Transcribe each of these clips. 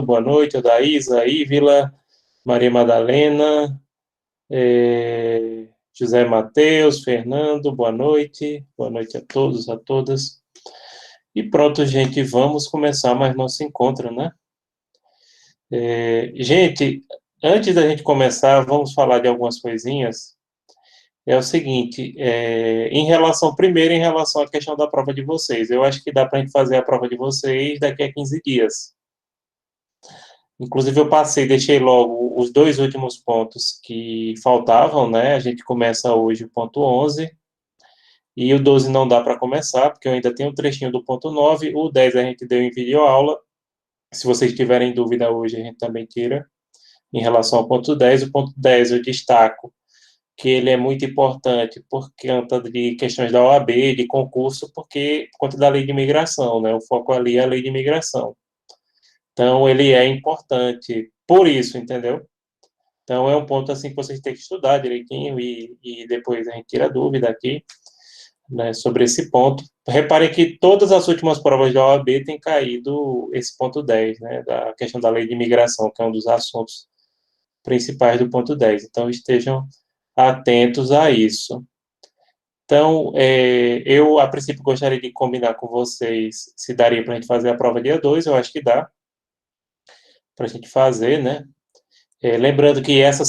Boa noite, Adaísa, Ívila, Maria Madalena, José Mateus, Fernando, boa noite a todos, a todas. E pronto, gente, vamos começar mais nosso encontro, né? Gente, antes da gente começar, vamos falar de algumas coisinhas. É o seguinte, primeiro em relação à questão da prova de vocês, eu acho que dá para a gente fazer a prova de vocês daqui a 15 dias. Inclusive, eu deixei logo os dois últimos pontos que faltavam, né? A gente começa hoje o ponto 11, e o 12 não dá para começar, porque eu ainda tenho um trechinho do ponto 9. O 10 a gente deu em videoaula. Se vocês tiverem dúvida hoje, a gente também tira. Em relação ao ponto 10, o ponto 10 eu destaco que ele é muito importante por conta de questões da OAB, de concurso, por conta da lei de imigração, né? O foco ali é a lei de imigração. Então, ele é importante por isso, entendeu? Então, é um ponto assim que vocês têm que estudar direitinho e depois a gente tira dúvida aqui, né, sobre esse ponto. Reparem que todas as últimas provas da OAB têm caído esse ponto 10, né, da questão da lei de imigração, que é um dos assuntos principais do ponto 10. Então, estejam atentos a isso. Então, eu, a princípio, gostaria de combinar com vocês se daria para a gente fazer a prova dia 2, eu acho que dá para a gente fazer, né? Lembrando que essa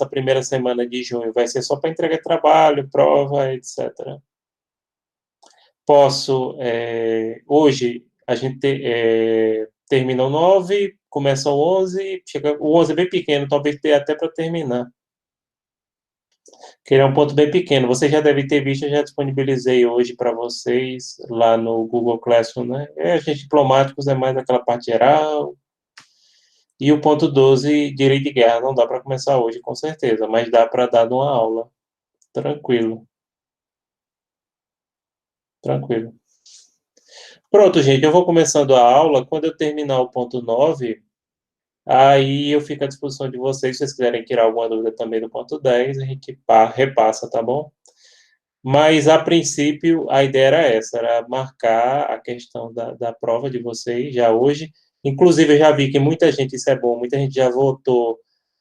primeira semana de junho, vai ser só para entrega de trabalho, prova, etc. Hoje, a gente termina o 9, começa o 11, o 11 é bem pequeno, talvez dê até para terminar. Que ele é um ponto bem pequeno. Vocês já devem ter visto, eu já disponibilizei hoje para vocês lá no Google Classroom, né? Agentes diplomáticos é mais aquela parte geral. E o ponto 12, direito de guerra, não dá para começar hoje, com certeza, mas dá para dar uma aula. Tranquilo, tranquilo. Pronto, gente, eu vou começando a aula. Quando eu terminar o ponto 9, aí eu fico à disposição de vocês. Se vocês quiserem tirar alguma dúvida também do ponto 10, a gente repassa, tá bom? Mas, a princípio, a ideia era essa, era marcar a questão da prova de vocês já hoje. Inclusive, eu já vi que muita gente, isso é bom, muita gente já votou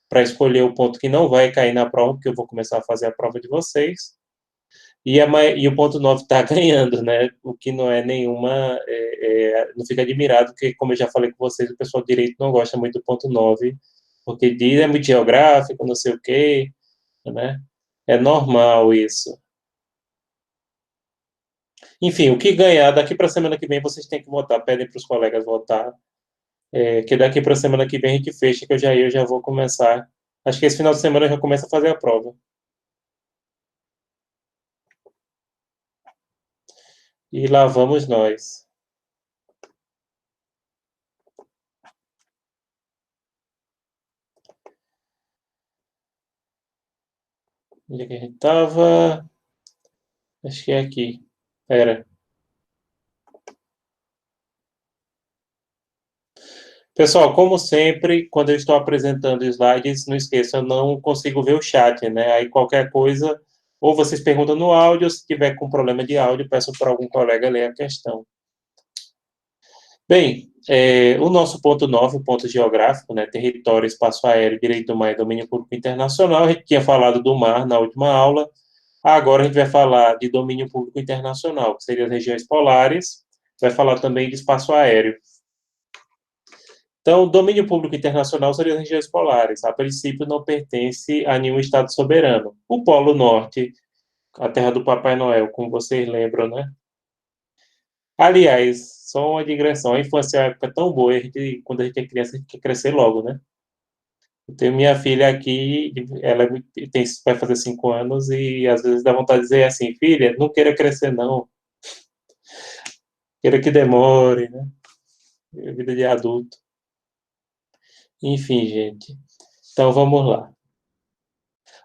para escolher o ponto que não vai cair na prova, porque eu vou começar a fazer a prova de vocês. E o ponto 9 está ganhando, né? O que não é nenhuma. Não fica admirado, porque, como eu já falei com vocês, o pessoal de direito não gosta muito do ponto 9, porque diz é muito geográfico, não sei o quê, né? É normal isso. Enfim, o que ganhar daqui para a semana que vem, vocês têm que votar. Pedem para os colegas votar. Que daqui para a semana que vem a gente fecha, que eu já vou começar. Acho que esse final de semana eu já começo a fazer a prova. E lá vamos nós. Onde é que a gente estava? Acho que é aqui. Era. Pessoal, como sempre, quando eu estou apresentando slides, não esqueça, eu não consigo ver o chat, né? Aí qualquer coisa, ou vocês perguntam no áudio, ou se tiver com problema de áudio, peço para algum colega ler a questão. Bem, o nosso ponto 9, o ponto geográfico, né? Território, espaço aéreo, direito do mar e domínio público internacional. A gente tinha falado do mar na última aula. Agora a gente vai falar de domínio público internacional, que seriam as regiões polares. Vai falar também de espaço aéreo. Então, o domínio público internacional seria as regiões polares. A princípio, não pertence a nenhum Estado soberano. O Polo Norte, a terra do Papai Noel, como vocês lembram, né? Aliás, só uma digressão. A infância é uma época tão boa, quando a gente é criança, a gente quer crescer logo, né? Eu tenho minha filha aqui, ela vai fazer 5 anos e às vezes dá vontade de dizer assim, filha, não queira crescer não, queira que demore, né? Vida de adulto. Enfim, gente. Então, vamos lá.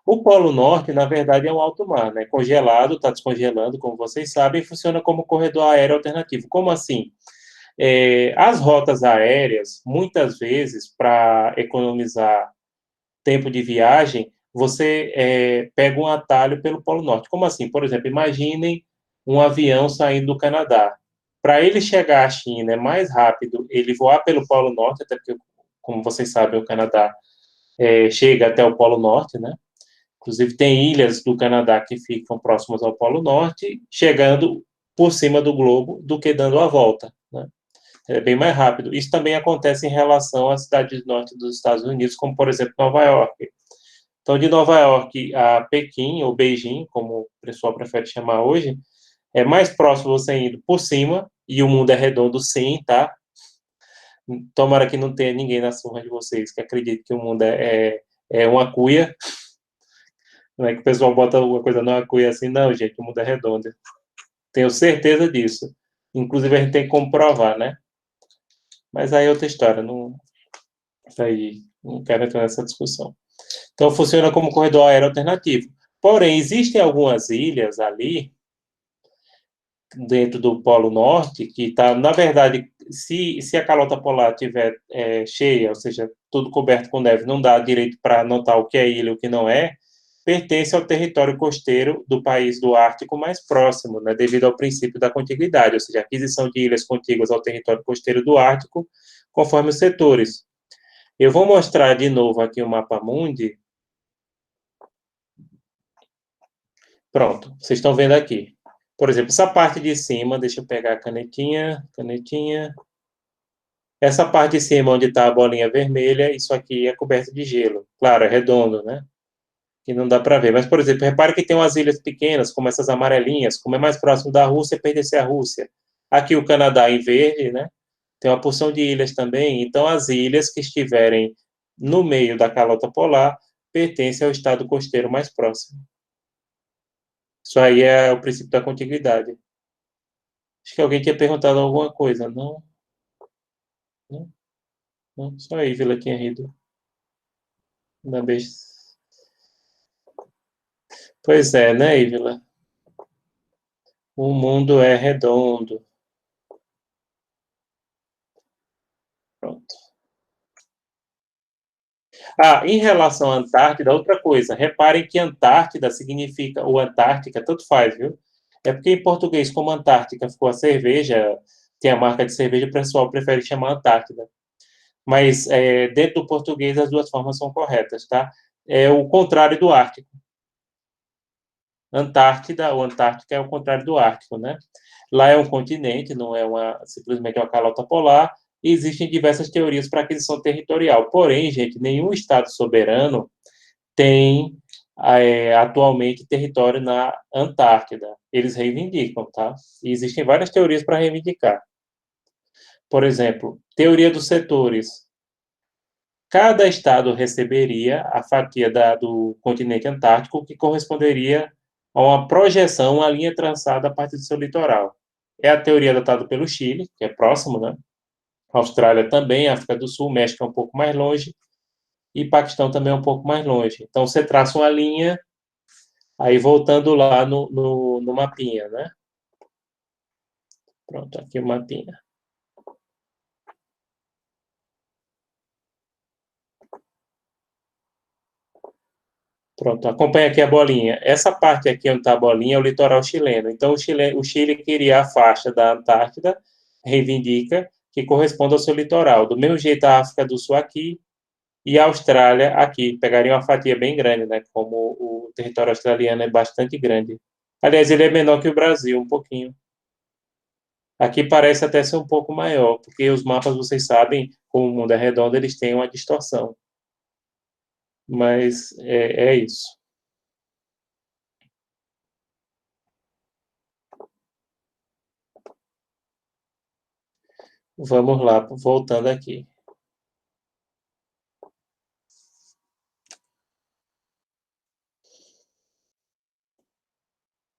O Polo Norte, na verdade, é um alto mar, né? Congelado, está descongelando, como vocês sabem, e funciona como corredor aéreo alternativo. Como assim? As rotas aéreas, muitas vezes, para economizar tempo de viagem, você pega um atalho pelo Polo Norte. Como assim? Por exemplo, imaginem um avião saindo do Canadá. Para ele chegar à China é mais rápido ele voar pelo Polo Norte, até porque, como vocês sabem, o Canadá chega até o Polo Norte, né? Inclusive, tem ilhas do Canadá que ficam próximas ao Polo Norte, chegando por cima do globo, do que dando a volta, né? É bem mais rápido. Isso também acontece em relação às cidades do norte dos Estados Unidos, como, por exemplo, Nova York. Então, de Nova York a Pequim, ou Beijing, como o pessoal prefere chamar hoje, é mais próximo você indo por cima, e o mundo é redondo sim, tá? Tomara que não tenha ninguém na surra de vocês que acredite que o mundo é uma cuia. Não é que o pessoal bota alguma coisa numa cuia assim, não, gente, o mundo é redondo. Tenho certeza disso. Inclusive, a gente tem que comprovar, né? Mas aí é outra história, não, isso aí, não quero entrar nessa discussão. Então, funciona como corredor aéreo alternativo. Porém, existem algumas ilhas ali, dentro do Polo Norte, que está, na verdade, se a calota polar estiver cheia, ou seja, tudo coberto com neve, não dá direito para notar o que é ilha e o que não é, pertence ao território costeiro do país do Ártico mais próximo, né, devido ao princípio da contiguidade, ou seja, a aquisição de ilhas contíguas ao território costeiro do Ártico, conforme os setores. Eu vou mostrar de novo aqui o mapa mundi. Pronto, vocês estão vendo aqui. Por exemplo, essa parte de cima, deixa eu pegar a canetinha. Essa parte de cima, onde está a bolinha vermelha, isso aqui é coberto de gelo. Claro, é redondo, né? Que não dá para ver. Mas, por exemplo, repare que tem umas ilhas pequenas, como essas amarelinhas, como é mais próximo da Rússia, pertence à Rússia. Aqui o Canadá em verde, né? Tem uma porção de ilhas também. Então, as ilhas que estiverem no meio da calota polar pertencem ao estado costeiro mais próximo. Isso aí é o princípio da contiguidade. Acho que alguém tinha perguntado alguma coisa. Não, não, não. Só a Ívila tinha rido. Da vez. Pois é, né, Ívila? O mundo é redondo. Pronto. Ah, em relação à Antártida, outra coisa. Reparem que Antártida significa, ou Antártica, tanto faz, viu? É porque em português, como Antártica ficou a cerveja, tem a marca de cerveja, o pessoal prefere chamar Antártida. Mas dentro do português as duas formas são corretas, tá? É o contrário do Ártico. Antártida ou Antártica é o contrário do Ártico, né? Lá é um continente, não é simplesmente uma calota polar, e existem diversas teorias para aquisição territorial. Porém, gente, nenhum Estado soberano tem atualmente território na Antártida. Eles reivindicam, tá? E existem várias teorias para reivindicar. Por exemplo, teoria dos setores. Cada estado receberia a fatia do continente antártico, que corresponderia a uma projeção, uma linha traçada a partir do seu litoral. É a teoria adotada pelo Chile, que é próximo, né? A Austrália também, a África do Sul, México é um pouco mais longe, e Paquistão também é um pouco mais longe. Então, você traça uma linha, aí voltando lá no mapinha, né? Pronto, aqui o mapinha. Pronto, acompanha aqui a bolinha. Essa parte aqui onde está a bolinha é o litoral chileno. Então, o Chile queria a faixa da Antártida, reivindica, que corresponde ao seu litoral. Do mesmo jeito, a África do Sul aqui e a Austrália aqui. Pegaria uma fatia bem grande, né? Como o território australiano é bastante grande. Aliás, ele é menor que o Brasil, um pouquinho. Aqui parece até ser um pouco maior, porque os mapas, vocês sabem, como o mundo é redondo, eles têm uma distorção. Mas é isso. Vamos lá, voltando aqui.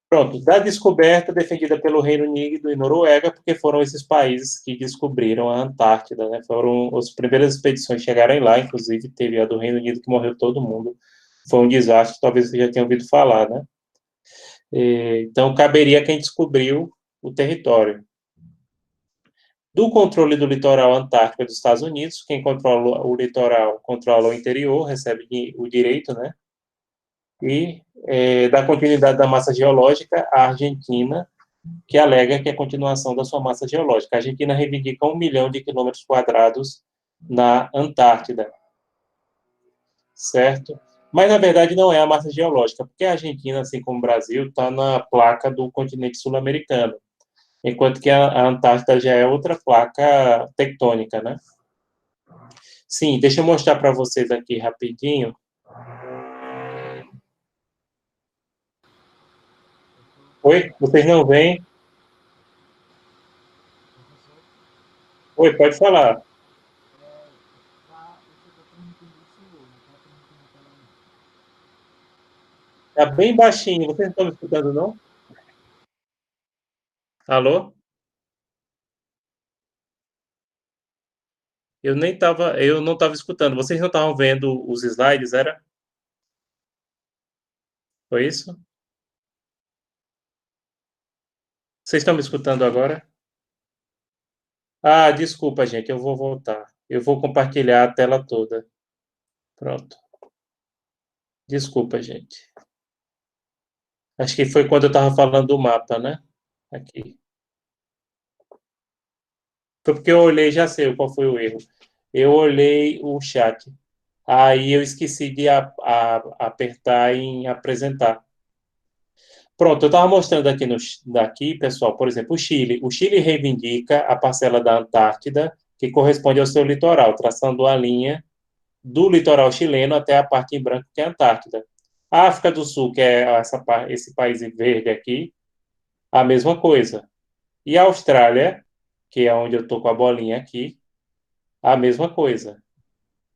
Pronto, da descoberta defendida pelo Reino Unido e Noruega, porque foram esses países que descobriram a Antártida, né? Foram as primeiras expedições que chegaram lá, inclusive teve a do Reino Unido que morreu todo mundo. Foi um desastre, talvez você já tenha ouvido falar, né? Então, caberia quem descobriu o território. Do controle do litoral antártico dos Estados Unidos, quem controla o litoral controla o interior, recebe o direito, né? E da continuidade da massa geológica, a Argentina que alega que é continuação da sua massa geológica. A Argentina reivindica 1 milhão de quilômetros quadrados na Antártida, certo? Mas, na verdade, não é a massa geológica, porque a Argentina, assim como o Brasil, está na placa do continente sul-americano, enquanto que a Antártida já é outra placa tectônica, né? Sim, deixa eu mostrar para vocês aqui rapidinho. Oi, vocês não veem? Oi, pode falar. Tá bem baixinho, vocês não estão me escutando, não? Alô? Eu não estava escutando. Vocês não estavam vendo os slides, era? Foi isso? Vocês estão me escutando agora? Ah, desculpa, gente, eu vou voltar. Eu vou compartilhar a tela toda. Pronto. Desculpa, gente. Acho que foi quando eu estava falando do mapa, né? Aqui. Foi porque eu olhei, já sei qual foi o erro. Eu olhei o chat. Aí eu esqueci de apertar em apresentar. Pronto, eu estava mostrando aqui daqui, pessoal, por exemplo, o Chile. O Chile reivindica a parcela da Antártida que corresponde ao seu litoral, traçando a linha do litoral chileno até a parte em branco, que é a Antártida. A África do Sul, que é esse país verde aqui, a mesma coisa. E a Austrália, que é onde eu estou com a bolinha aqui, a mesma coisa.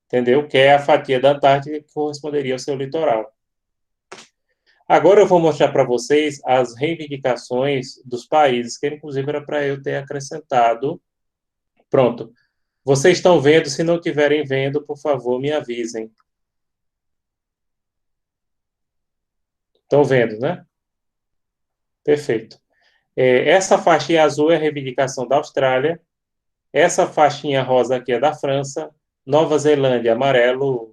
Entendeu? Que é a fatia da Antártida que corresponderia ao seu litoral. Agora eu vou mostrar para vocês as reivindicações dos países, que inclusive era para eu ter acrescentado. Pronto. Vocês estão vendo? Se não estiverem vendo, por favor, me avisem. Estão vendo, né? Perfeito. Essa faixinha azul é a reivindicação da Austrália. Essa faixinha rosa aqui é da França. Nova Zelândia, amarelo.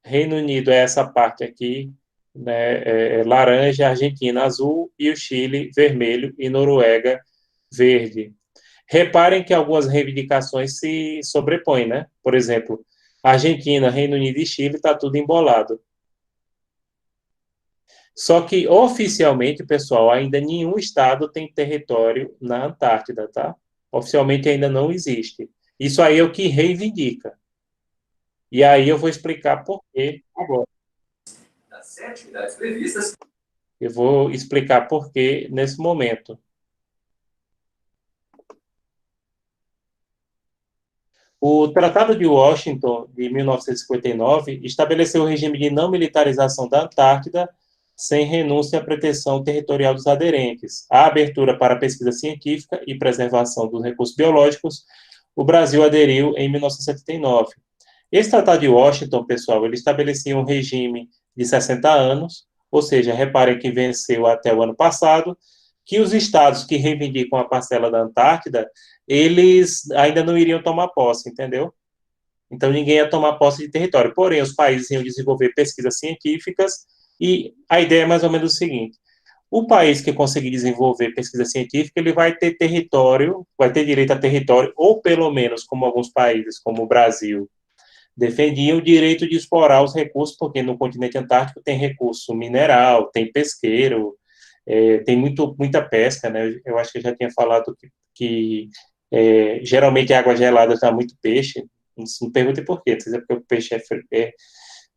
Reino Unido é essa parte aqui, né? Laranja, Argentina, azul. E o Chile, vermelho. E Noruega, verde. Reparem que algumas reivindicações se sobrepõem, né? Por exemplo, Argentina, Reino Unido e Chile está tudo embolado. Só que oficialmente, pessoal, ainda nenhum estado tem território na Antártida, tá? Oficialmente ainda não existe. Isso aí é o que reivindica. E aí eu vou explicar por quê agora. Das atividades previstas. Eu vou explicar por quê nesse momento. O Tratado de Washington, de 1959, estabeleceu o regime de não militarização da Antártida sem renúncia à proteção territorial dos aderentes, a abertura para pesquisa científica e preservação dos recursos biológicos. O Brasil aderiu em 1979. Esse Tratado de Washington, pessoal, ele estabelecia um regime de 60 anos, ou seja, reparem que venceu até o ano passado, que os estados que reivindicam a parcela da Antártida eles ainda não iriam tomar posse, entendeu? Então ninguém ia tomar posse de território. Porém, os países iam desenvolver pesquisas científicas e a ideia é mais ou menos o seguinte: o país que conseguir desenvolver pesquisa científica, ele vai ter território, vai ter direito a território, ou pelo menos, como alguns países, como o Brasil, defendiam o direito de explorar os recursos, porque no continente antártico tem recurso mineral, tem pesqueiro, tem muita pesca, né? Eu acho que eu já tinha falado que geralmente a água gelada dá muito peixe, não pergunte por quê, se é porque o peixe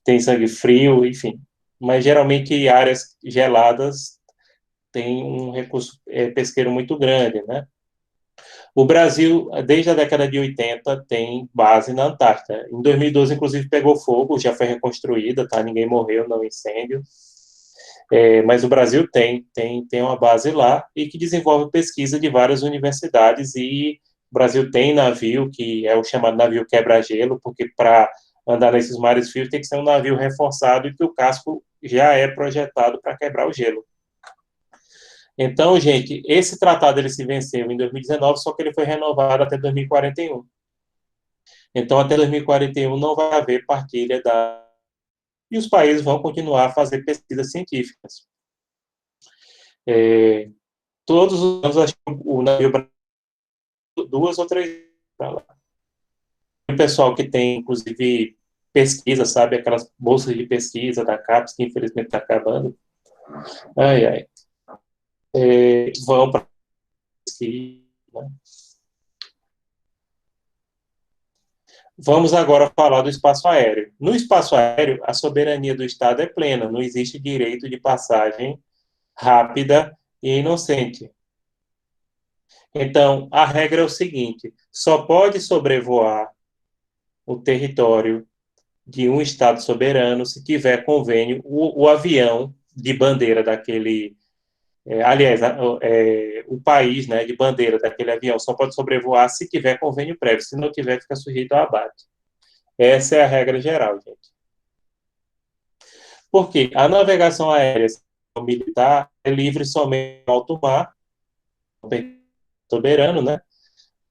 tem sangue frio, enfim. Mas geralmente áreas geladas têm um recurso pesqueiro muito grande, né? O Brasil, desde a década de 80, tem base na Antártida. Em 2012, inclusive, pegou fogo, já foi reconstruída, tá? Ninguém morreu no incêndio. Mas o Brasil tem uma base lá e que desenvolve pesquisa de várias universidades e o Brasil tem navio, que é o chamado navio quebra-gelo, porque para andar nesses mares frios tem que ser um navio reforçado e que o casco já é projetado para quebrar o gelo. Então, gente, esse tratado ele se venceu em 2019, só que ele foi renovado até 2041. Então, até 2041 não vai haver partilha da... E os países vão continuar a fazer pesquisas científicas. todos os anos, acho que o navio duas ou três para lá. O pessoal que tem, inclusive, pesquisa, sabe? Aquelas bolsas de pesquisa da CAPES, que infelizmente está acabando. Ai, ai. Vão para pesquisa, né? Vamos agora falar do espaço aéreo. No espaço aéreo, a soberania do Estado é plena, não existe direito de passagem rápida e inocente. Então, a regra é o seguinte: só pode sobrevoar o território de um Estado soberano se tiver convênio, o avião de bandeira daquele. Aliás, o país, né, de bandeira daquele avião só pode sobrevoar se tiver convênio prévio, se não tiver, fica sujeito a abate. Essa é a regra geral, gente. Porque a navegação aérea militar é livre somente no alto mar, soberano, né?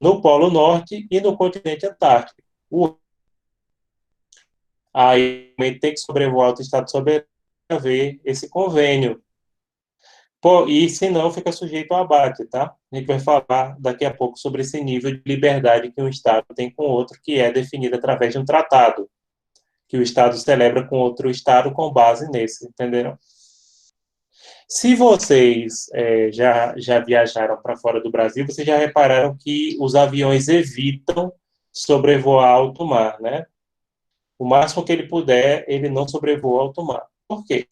No Polo Norte e no continente Antártico. Aí tem que sobrevoar o Estado soberano para ver esse convênio. Pô, e se não, fica sujeito ao abate, tá? A gente vai falar daqui a pouco sobre esse nível de liberdade que um Estado tem com outro, que é definido através de um tratado, que o Estado celebra com outro Estado com base nesse, entenderam? Se vocês já viajaram para fora do Brasil, vocês já repararam que os aviões evitam sobrevoar alto mar, né? O máximo que ele puder, ele não sobrevoa alto mar. Por quê?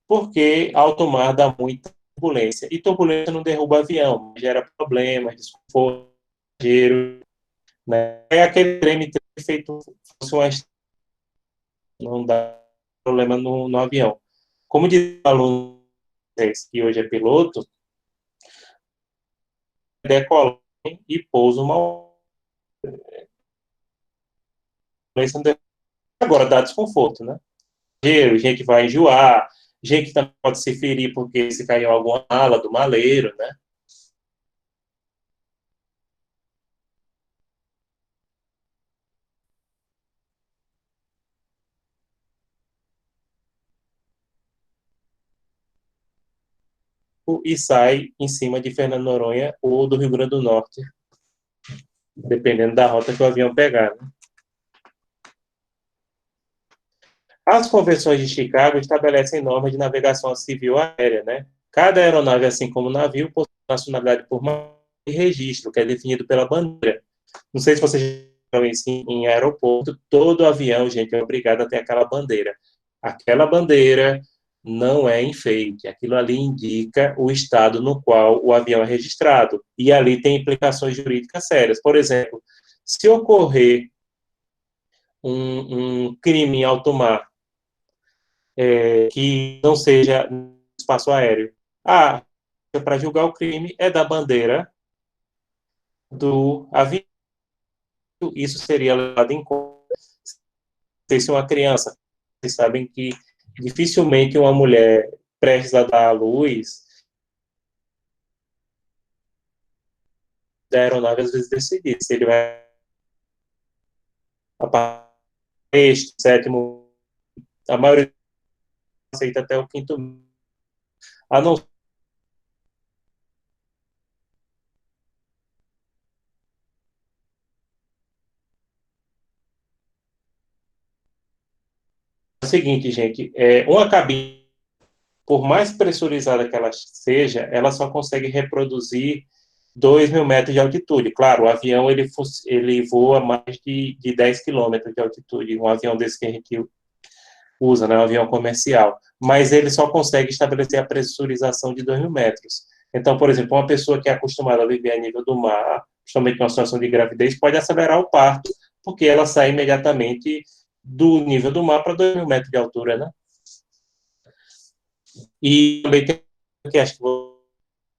Porque alto mar dá muita turbulência. E turbulência não derruba avião, gera problemas, desconforto, né? É aquele trem ter feito fosse uma não dá problema no avião. Como diz o aluno que hoje é piloto, decola e pousa uma agora dá desconforto, né? Gente vai enjoar, gente também pode se ferir porque se caiu alguma ala do maleiro, né? E sai em cima de Fernando Noronha ou do Rio Grande do Norte, dependendo da rota que o avião pegar, né? As convenções de Chicago estabelecem normas de navegação civil aérea, né? Cada aeronave, assim como o navio, possui nacionalidade por mar e registro, que é definido pela bandeira. Não sei se vocês já viram isso em aeroporto, todo avião, gente, é obrigado a ter aquela bandeira. Aquela bandeira não é enfeite, aquilo ali indica o estado no qual o avião é registrado. E ali tem implicações jurídicas sérias. Por exemplo, se ocorrer um crime em alto mar que não seja no espaço aéreo, para julgar o crime é da bandeira do avião. Isso seria levado em conta se uma criança. Vocês sabem que dificilmente uma mulher prestes a dar à luz da aeronave às vezes decidir se ele vai a sexto, sétimo, a maioria aceita até o quinto, a não ser o seguinte, gente, uma cabine, por mais pressurizada que ela seja, ela só consegue reproduzir 2.000 metros de altitude. Claro, o avião ele voa mais de 10 quilômetros de altitude, um avião desse que a gente usa, né, um avião comercial, mas ele só consegue estabelecer a pressurização de 2.000 metros. Então, por exemplo, uma pessoa que é acostumada a viver a nível do mar, principalmente numa situação de gravidez, pode acelerar o parto, porque ela sai imediatamente do nível do mar para 2.000 metros de altura, né? E também tem que acho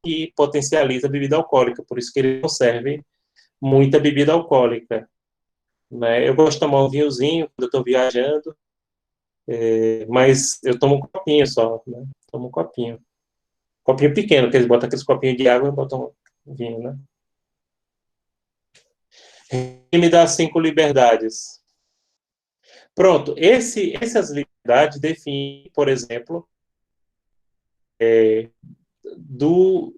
que potencializa a bebida alcoólica, por isso que ele não serve muita bebida alcoólica, né? Eu gosto de tomar um vinhozinho quando eu estou viajando, mas eu tomo um copinho só, né? Tomo um copinho. Copinho pequeno, que eles botam aqueles copinhos de água e botam vinho, né? E me dá 5 liberdades. Pronto, essas liberdades definem, por exemplo, do,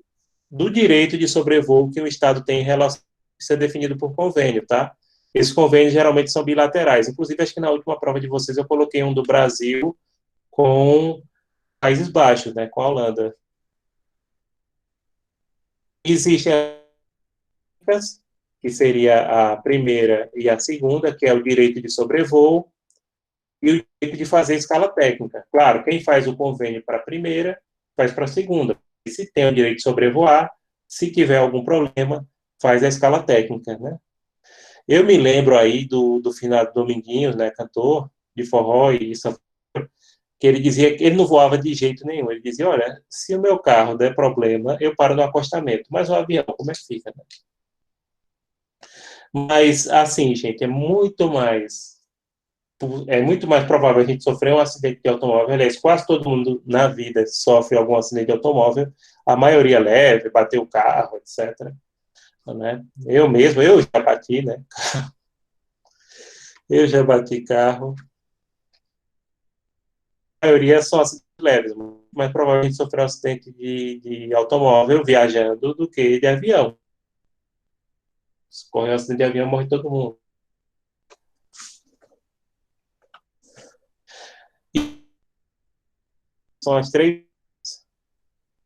do direito de sobrevoo que o Estado tem em relação a ser definido por convênio, tá? Esses convênios geralmente são bilaterais. Inclusive, acho que na última prova de vocês eu coloquei um do Brasil com Países Baixos, né, com a Holanda. Existem as que seria a primeira e a segunda, que é o direito de sobrevoo e o direito de fazer escala técnica. Claro, quem faz o convênio para a primeira, faz para a segunda. E se tem o direito de sobrevoar, se tiver algum problema, faz a escala técnica, né? Eu me lembro aí do finado Dominguinhos, né, cantor de forró e sanfona, que ele dizia que ele não voava de jeito nenhum. Ele dizia, olha, se o meu carro der problema, eu paro no acostamento. Mas o avião, como é que fica, né? Mas, assim, gente, é muito mais provável a gente sofrer um acidente de automóvel. Aliás, quase todo mundo na vida sofre algum acidente de automóvel. A maioria leve, bateu o carro, etc. Né? Eu mesmo, eu já bati, né? Eu já bati carro. A maioria são acidentes leves, mas provavelmente sofreu um acidente de automóvel viajando do que de avião. Se correr um acidente de avião, morre todo mundo. E são as três,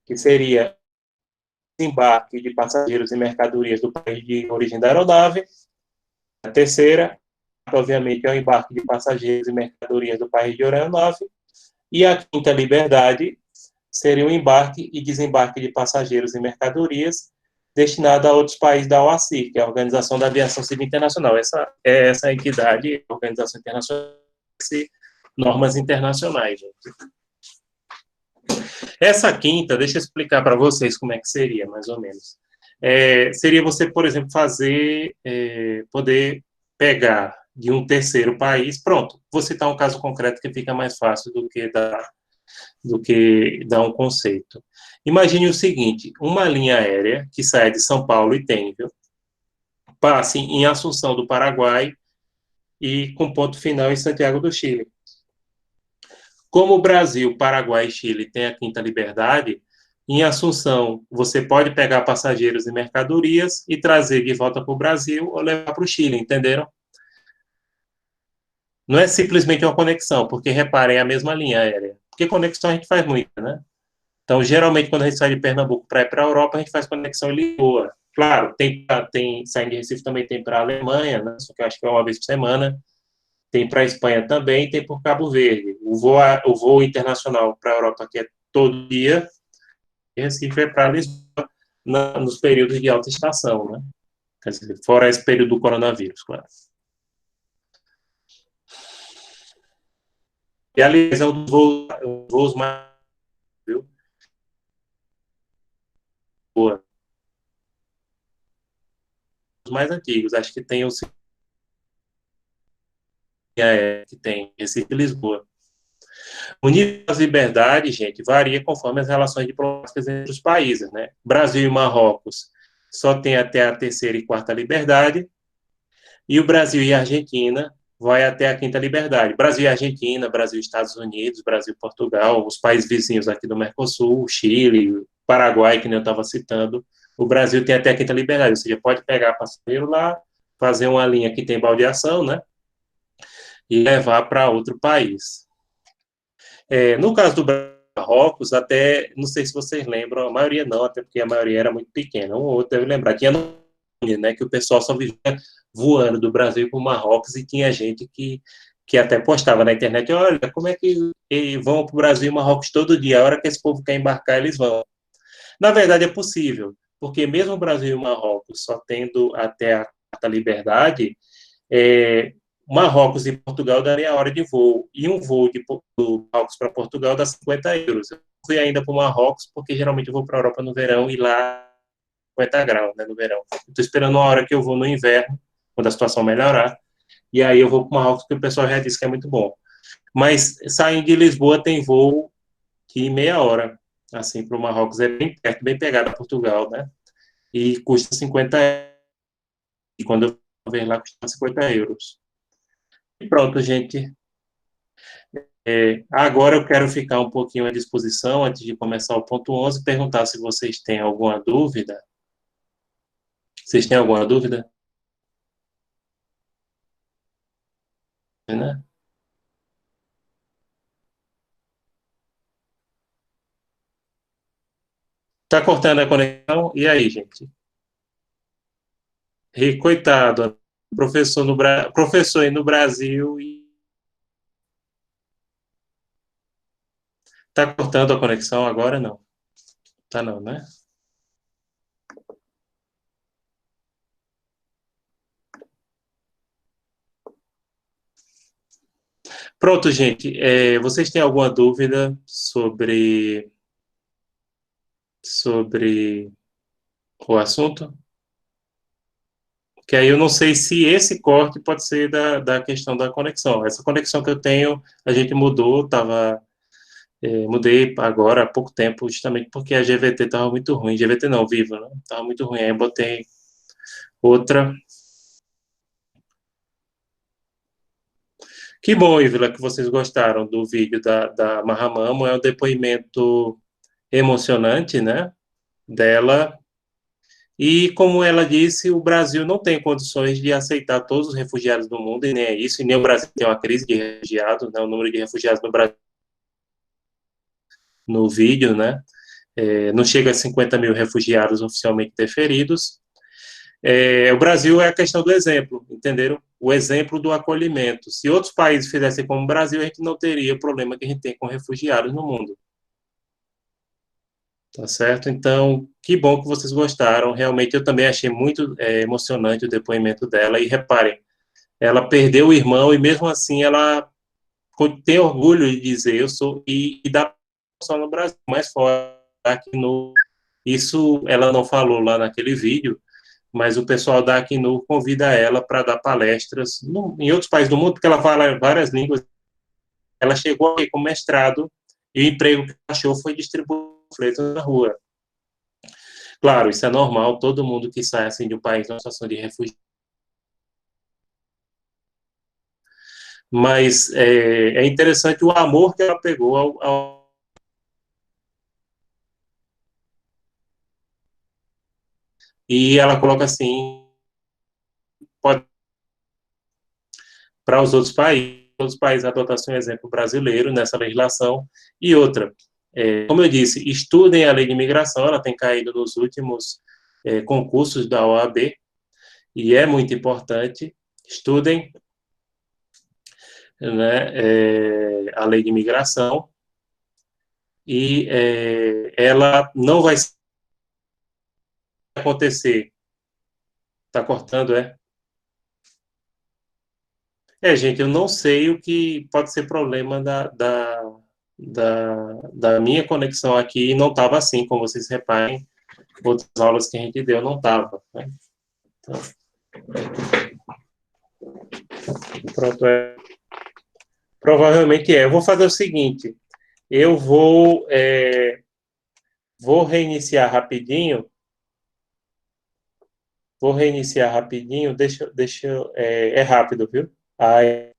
que seria embarque de passageiros e mercadorias do país de origem da aeronave. A terceira, obviamente, é o embarque de passageiros e mercadorias do país de aeronave. E a quinta liberdade seria o embarque e desembarque de passageiros e mercadorias destinado a outros países da OACI, que é a Organização da Aviação Civil Internacional. Essa entidade, a Organização Internacional, normas internacionais. Gente. Essa quinta, deixa eu explicar para vocês como é que seria, mais ou menos. Seria você, por exemplo, poder pegar de um terceiro país, pronto, vou citar um caso concreto que fica mais fácil do que dar um conceito. Imagine o seguinte, uma linha aérea que sai de São Paulo e Tenville, passe em Assunção do Paraguai e com ponto final em Santiago do Chile. Como o Brasil, Paraguai e Chile têm a quinta liberdade, em Assunção você pode pegar passageiros e mercadorias e trazer de volta para o Brasil ou levar para o Chile, entenderam? Não é simplesmente uma conexão, porque reparem, é a mesma linha aérea. Porque conexão a gente faz muita, né? Então, geralmente, quando a gente sai de Pernambuco para ir para a Europa, a gente faz conexão em Lisboa. Claro, saindo de Recife também tem para a Alemanha, né? Só que eu acho que é uma vez por semana. Tem para a Espanha também, tem por Cabo Verde. O voo internacional para a Europa, que é todo dia, e Recife é para Lisboa, nos períodos de alta estação, né? Quer dizer, fora esse período do coronavírus, claro. E, aliás, é um dos voos mais, viu? Os mais antigos. Acho que tem o que tem Recife e Lisboa. O nível das liberdades, gente, varia conforme as relações diplomáticas entre os países, né? Brasil e Marrocos só tem até a terceira e quarta liberdade, e o Brasil e a Argentina vai até a quinta liberdade. Brasil e Argentina, Brasil e Estados Unidos, Brasil e Portugal, os países vizinhos aqui do Mercosul, Chile, Paraguai, que nem eu estava citando, o Brasil tem até a quinta liberdade, ou seja, pode pegar passageiro lá, fazer uma linha que tem baldeação, né? E levar para outro país. No caso do Marrocos, até, não sei se vocês lembram, a maioria não, até porque a maioria era muito pequena, um ou outro deve lembrar, tinha né, que o pessoal só vivia voando do Brasil para o Marrocos e tinha gente que até postava na internet, olha, como é que vão para o Brasil e Marrocos todo dia, a hora que esse povo quer embarcar, eles vão. Na verdade, é possível, porque mesmo o Brasil e o Marrocos só tendo até a liberdade, é, Marrocos e Portugal daria a hora de voo. E um voo do Marrocos para Portugal dá 50 euros. Eu fui ainda para o Marrocos, porque geralmente eu vou para a Europa no verão e lá 50 graus, né, no verão. Estou esperando uma hora que eu vou no inverno, quando a situação melhorar, e aí eu vou para o Marrocos, que o pessoal já disse que é muito bom. Mas saindo de Lisboa tem voo que meia hora, assim, para o Marrocos. É bem perto, bem pegado a Portugal, né? E custa 50 euros. E quando eu ver lá, custa 50 euros. E pronto, gente. Agora eu quero ficar um pouquinho à disposição, antes de começar o ponto 11, perguntar se vocês têm alguma dúvida. Vocês têm alguma dúvida? Né? Tá cortando a conexão? E aí, gente? E, coitado, professor aí no Brasil e tá cortando a conexão agora? Não. Tá não, né? Pronto, gente. Vocês têm alguma dúvida sobre o assunto? Que aí eu não sei se esse corte pode ser da questão da conexão. Essa conexão que eu tenho, a gente mudou, mudei agora há pouco tempo, justamente porque a GVT estava muito ruim. GVT não, Viva, né? Estava muito ruim. Aí eu botei outra. Que bom, Ivila, que vocês gostaram do vídeo da Mahamamo. É um depoimento emocionante, né? Dela. E, como ela disse, o Brasil não tem condições de aceitar todos os refugiados do mundo, e nem é isso, e nem o Brasil tem uma crise de refugiados, né? O número de refugiados no Brasil, no vídeo, né? Não chega a 50 mil refugiados oficialmente deferidos. O Brasil é a questão do exemplo, entenderam? O exemplo do acolhimento. Se outros países fizessem como o Brasil, a gente não teria o problema que a gente tem com refugiados no mundo. Tá certo? Então, que bom que vocês gostaram. Realmente, eu também achei muito emocionante o depoimento dela. E reparem, ela perdeu o irmão e mesmo assim ela tem orgulho de dizer eu sou e dá só no Brasil, mais fora aqui no isso ela não falou lá naquele vídeo, mas o pessoal da Acnur convida ela para dar palestras em outros países do mundo, porque ela fala várias línguas. Ela chegou aqui com mestrado e o emprego que achou foi distribuir panfletos na rua. Claro, isso é normal, todo mundo que sai assim de um país numa situação de refúgio. Mas é interessante o amor que ela pegou e ela coloca assim, pode para os países adotassem um exemplo brasileiro nessa legislação. E outra, como eu disse, estudem a lei de imigração, ela tem caído nos últimos concursos da OAB, e é muito importante, estudem, né, a lei de imigração, e ela não vai acontecer. Está cortando, é? Gente, eu não sei o que pode ser problema da minha conexão aqui, e não estava assim, como vocês reparem, outras aulas que a gente deu não estava, né? Então, pronto, provavelmente é. Eu vou fazer o seguinte, eu vou reiniciar rapidinho, é rápido, viu? Aí,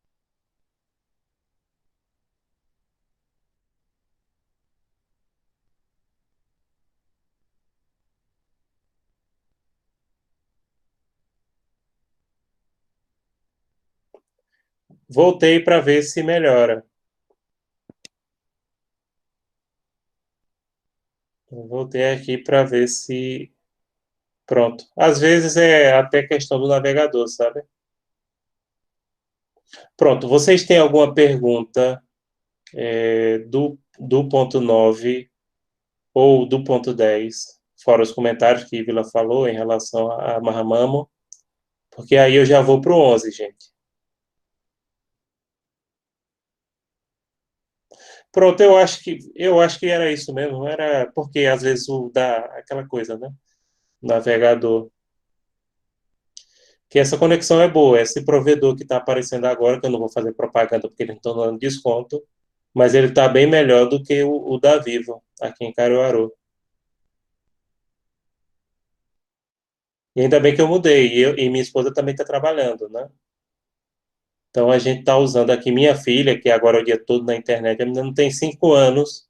voltei para ver se melhora. Voltei aqui para ver se. Pronto. Às vezes é até questão do navegador, sabe? Pronto. Vocês têm alguma pergunta do ponto 9 ou do ponto 10, fora os comentários que Vila falou em relação a Mahamamo? Porque aí eu já vou para o 11, gente. Pronto, eu acho que era isso mesmo. Era porque às vezes aquela coisa, né? Navegador. Que essa conexão é boa. Esse provedor que está aparecendo agora, que eu não vou fazer propaganda porque eles estão dando desconto, mas ele está bem melhor do que o da Vivo, aqui em Caruaru. E ainda bem que eu mudei, e minha esposa também está trabalhando, né? Então, a gente está usando aqui minha filha, que agora é o dia todo na internet, a menina não tem 5 anos,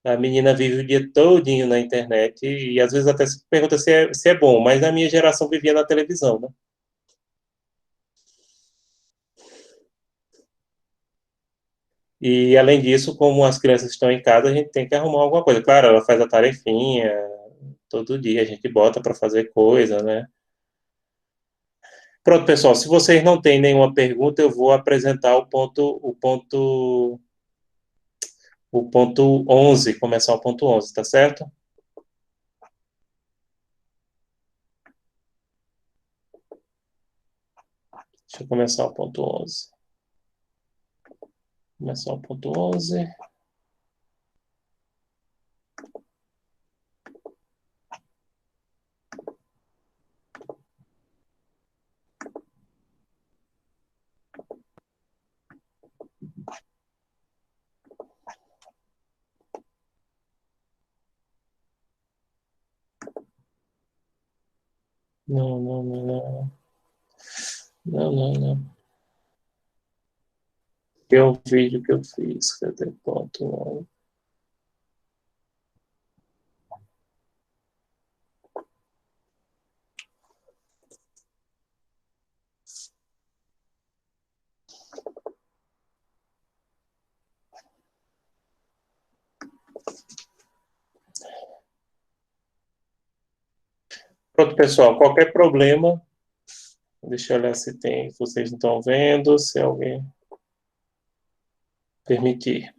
a menina vive o dia todinho na internet e às vezes até se pergunta se é bom, mas na minha geração vivia na televisão, né? E além disso, como as crianças estão em casa, a gente tem que arrumar alguma coisa. Claro, ela faz a tarefinha todo dia, a gente bota para fazer coisa, né? Pronto, pessoal, se vocês não têm nenhuma pergunta, eu vou apresentar o ponto 11, começar o ponto 11, tá certo? Deixa eu começar o ponto 11. Começar o ponto 11. Não, não, não, não. Não, não, não. Que é o vídeo que eu fiz. Cadê o ponto 11? Pronto, pessoal, qualquer problema, deixa eu olhar se tem, se vocês não estão vendo, se alguém permitir.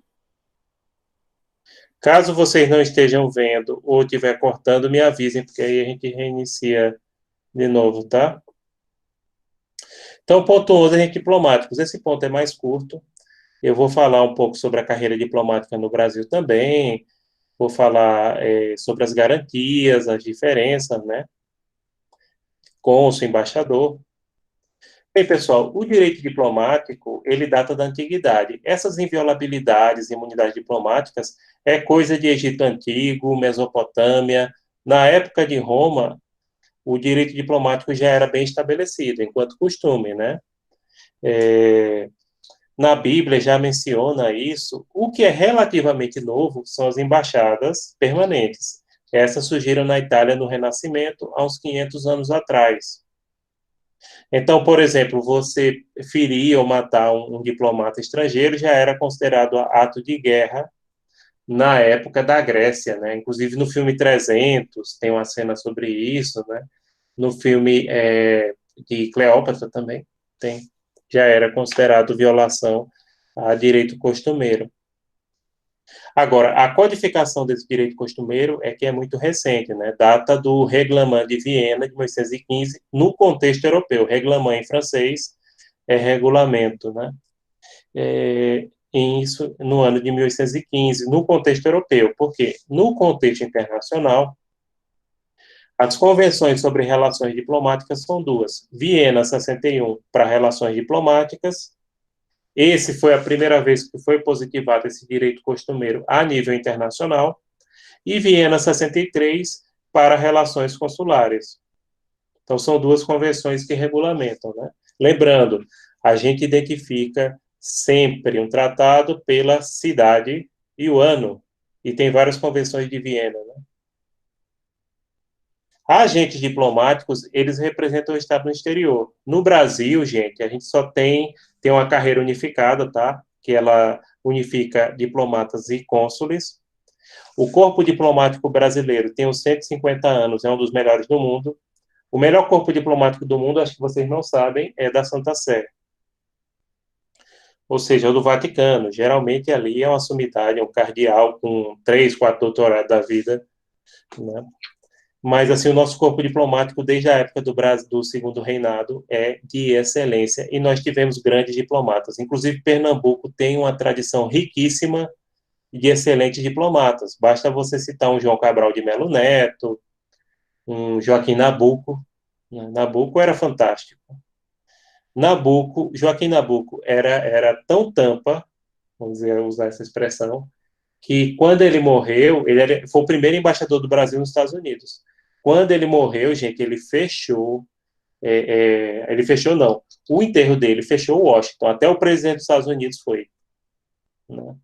Caso vocês não estejam vendo ou estiver cortando, me avisem, porque aí a gente reinicia de novo, tá? Então, ponto 11, agentes diplomáticos. Esse ponto é mais curto. Eu vou falar um pouco sobre a carreira diplomática no Brasil também, vou falar sobre as garantias, as diferenças, né? Cônsul, embaixador. Bem, pessoal, o direito diplomático, ele data da antiguidade. Essas inviolabilidades, imunidades diplomáticas, é coisa de Egito Antigo, Mesopotâmia. Na época de Roma, o direito diplomático já era bem estabelecido, enquanto costume, né? É, na Bíblia já menciona isso. O que é relativamente novo são as embaixadas permanentes. Essas surgiram na Itália no Renascimento, há uns 500 anos atrás. Então, por exemplo, você ferir ou matar um diplomata estrangeiro já era considerado ato de guerra na época da Grécia, né? Inclusive no filme 300 tem uma cena sobre isso, né? No filme de Cleópatra também tem. Já era considerado violação a direito costumeiro. Agora, a codificação desse direito costumeiro é que é muito recente, né? Data do Reglement de Viena, de 1915, no contexto europeu. Reglement em francês é regulamento, né? Isso no ano de 1815, no contexto europeu. Porque no contexto internacional, as convenções sobre relações diplomáticas são duas. Viena 61 para relações diplomáticas. Esse foi a primeira vez que foi positivado esse direito costumeiro a nível internacional. E Viena 63 para relações consulares. Então, são duas convenções que regulamentam, né? Lembrando, a gente identifica sempre um tratado pela cidade e o ano, e tem várias convenções de Viena, né? Agentes diplomáticos, eles representam o Estado no exterior. No Brasil, gente, a gente só tem uma carreira unificada, tá? Que ela unifica diplomatas e cônsules. O Corpo Diplomático Brasileiro tem uns 150 anos, é um dos melhores do mundo. O melhor corpo diplomático do mundo, acho que vocês não sabem, é da Santa Sé, ou seja, é o do Vaticano. Geralmente ali é uma sumidade, é um cardeal com 3, 4 doutorados da vida, né? Mas, assim, o nosso corpo diplomático, desde a época do Brasil, do Segundo Reinado, é de excelência, e nós tivemos grandes diplomatas. Inclusive, Pernambuco tem uma tradição riquíssima de excelentes diplomatas. Basta você citar um João Cabral de Melo Neto, um Joaquim Nabuco. Nabuco era fantástico. Joaquim Nabuco era tão tampa, vamos dizer, usar essa expressão, que quando ele morreu, foi o primeiro embaixador do Brasil nos Estados Unidos. Quando ele morreu, gente, ele fechou Ele fechou, não. O enterro dele fechou Washington. Até o presidente dos Estados Unidos foi, né,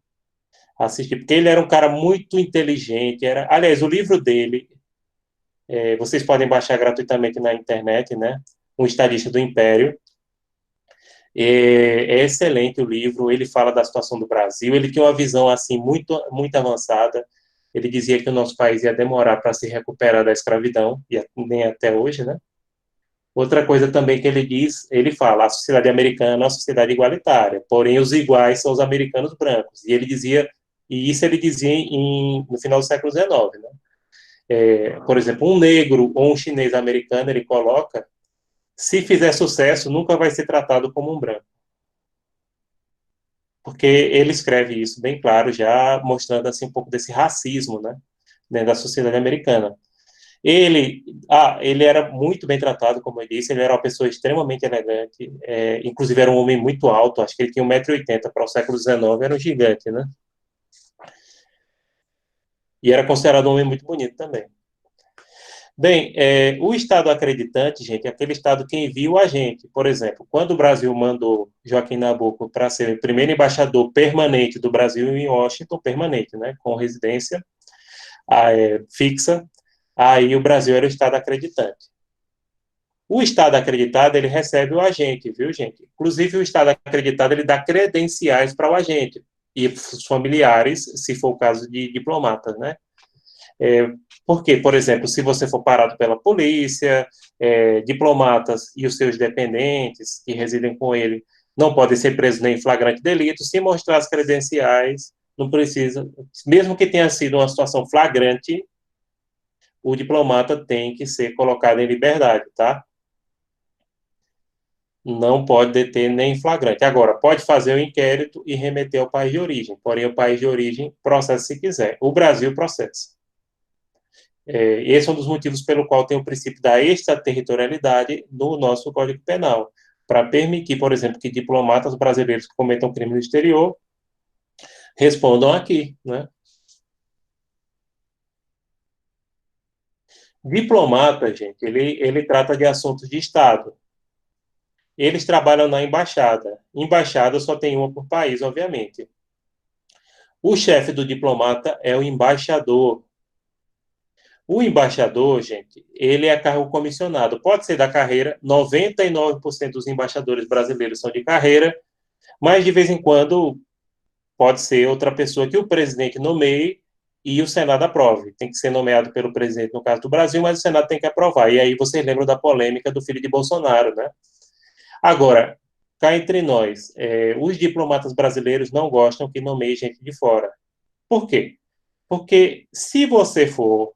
assistir, porque ele era um cara muito inteligente. Aliás, o livro dele, vocês podem baixar gratuitamente na internet, né? Um estadista do Império. É excelente o livro. Ele fala da situação do Brasil. Ele tinha uma visão assim muito, muito avançada. Ele dizia que o nosso país ia demorar para se recuperar da escravidão, e nem até hoje, né? Outra coisa também que ele diz, ele fala, a sociedade americana é uma sociedade igualitária, porém os iguais são os americanos brancos. E ele dizia, e isso ele dizia no final do século XIX, né? Por exemplo, um negro ou um chinês americano, ele coloca, se fizer sucesso, nunca vai ser tratado como um branco. Porque ele escreve isso bem claro, já mostrando assim um pouco desse racismo, né, dentro da sociedade americana. Ele era muito bem tratado, como eu disse, ele era uma pessoa extremamente elegante, inclusive era um homem muito alto, acho que ele tinha 1,80 m para o século XIX, era um gigante, né? E era considerado um homem muito bonito também. Bem, o Estado acreditante, gente, é aquele Estado que envia o agente. Por exemplo, quando o Brasil mandou Joaquim Nabuco para ser o primeiro embaixador permanente do Brasil em Washington, permanente, né, com residência fixa, aí o Brasil era o Estado acreditante. O Estado acreditado, ele recebe o agente, viu, gente? Inclusive, o Estado acreditado, ele dá credenciais para o agente e os familiares, se for o caso de diplomatas, né? Porque, por exemplo, se você for parado pela polícia, diplomatas e os seus dependentes que residem com ele não podem ser presos nem em flagrante delito, se mostrar as credenciais, não precisa, mesmo que tenha sido uma situação flagrante, o diplomata tem que ser colocado em liberdade, tá? Não pode deter nem em flagrante. Agora, pode fazer o inquérito e remeter ao país de origem, porém o país de origem processa se quiser. O Brasil processa. Esse é um dos motivos pelo qual tem o princípio da extraterritorialidade no nosso Código Penal, para permitir, por exemplo, que diplomatas brasileiros que cometam crime no exterior respondam aqui, né? Diplomata, gente, ele trata de assuntos de Estado. Eles trabalham na embaixada. Embaixada só tem uma por país, obviamente. O chefe do diplomata é o embaixador. O embaixador, gente, ele é cargo comissionado. Pode ser da carreira, 99% dos embaixadores brasileiros são de carreira, mas de vez em quando pode ser outra pessoa que o presidente nomeie e o Senado aprove. Tem que ser nomeado pelo presidente, no caso do Brasil, mas o Senado tem que aprovar. E aí vocês lembram da polêmica do filho de Bolsonaro, né? Agora, cá entre nós, os diplomatas brasileiros não gostam que nomeie gente de fora. Por quê? Porque se você for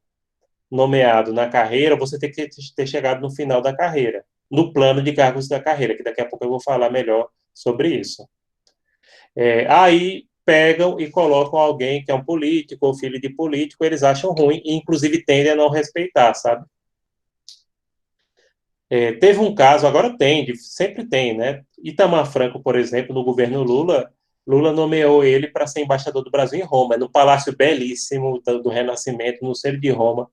nomeado na carreira, você tem que ter chegado no final da carreira, no plano de cargos da carreira, que daqui a pouco eu vou falar melhor sobre isso. Aí pegam e colocam alguém que é um político ou filho de político, eles acham ruim e, inclusive, tendem a não respeitar, sabe? Teve um caso, agora tem, sempre tem, né? Itamar Franco, por exemplo, no governo Lula, Lula nomeou ele para ser embaixador do Brasil em Roma, no palácio belíssimo do Renascimento, no centro de Roma.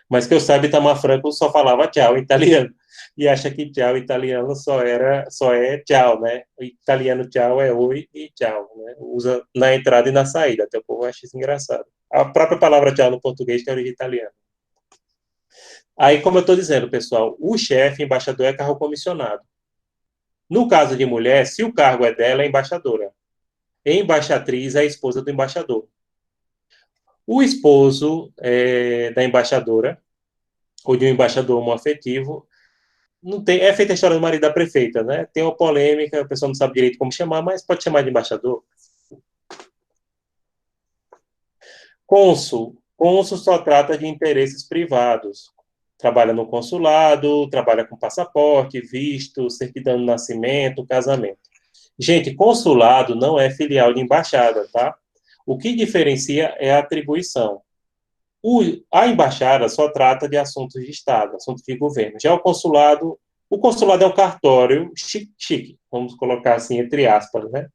Mas que eu saiba, Itamar Franco só falava tchau em italiano. E acha que tchau em italiano só é tchau, né? O italiano tchau é oi e tchau, né? Usa na entrada e na saída. Até o povo acha isso engraçado. A própria palavra tchau no português tem origem italiana. Aí, como eu estou dizendo, pessoal, o chefe embaixador é cargo comissionado. No caso de mulher, se o cargo é dela, é embaixadora. Embaixatriz é a esposa do embaixador. O esposo da embaixadora, ou de um embaixador homoafetivo, não tem, é feita a história do marido da prefeita, né? Tem uma polêmica, a pessoa não sabe direito como chamar, mas pode chamar de embaixador. Cônsul. Cônsul só trata de interesses privados. Trabalha no consulado, trabalha com passaporte, visto, certidão de nascimento, casamento. Gente, consulado não é filial de embaixada, tá? O que diferencia é a atribuição. A embaixada só trata de assuntos de Estado, assuntos de governo. Já o consulado é um cartório chique, vamos colocar assim, entre aspas, né?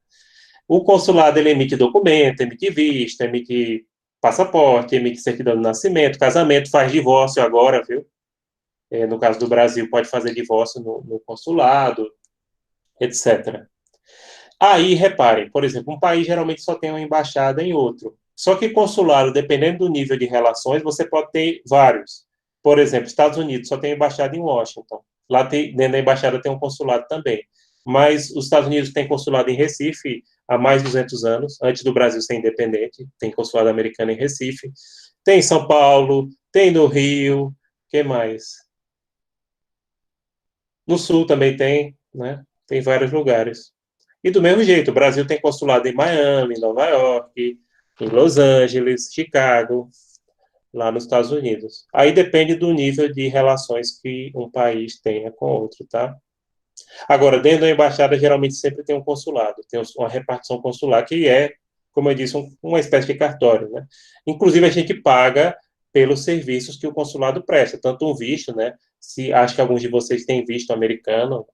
O consulado, ele emite documento, emite visto, emite passaporte, emite certidão de nascimento, casamento, faz divórcio agora, viu? No caso do Brasil, pode fazer divórcio no consulado, etc. Aí, reparem, por exemplo, um país geralmente só tem uma embaixada em outro. Só que consulado, dependendo do nível de relações, você pode ter vários. Por exemplo, Estados Unidos só tem embaixada em Washington. Lá tem, dentro da embaixada tem um consulado também. Mas os Estados Unidos tem consulado em Recife há mais de 200 anos, antes do Brasil ser independente. Tem consulado americano em Recife. Tem em São Paulo, tem no Rio, que mais? No Sul também tem, né? Tem vários lugares. E do mesmo jeito, o Brasil tem consulado em Miami, Nova York, em Los Angeles, Chicago, lá nos Estados Unidos. Aí depende do nível de relações que um país tenha com outro, tá? Agora, dentro da embaixada, geralmente sempre tem um consulado, tem uma repartição consular, que é, como eu disse, uma espécie de cartório, né? Inclusive, a gente paga pelos serviços que o consulado presta, tanto um visto, né? Se acho que alguns de vocês têm visto americano,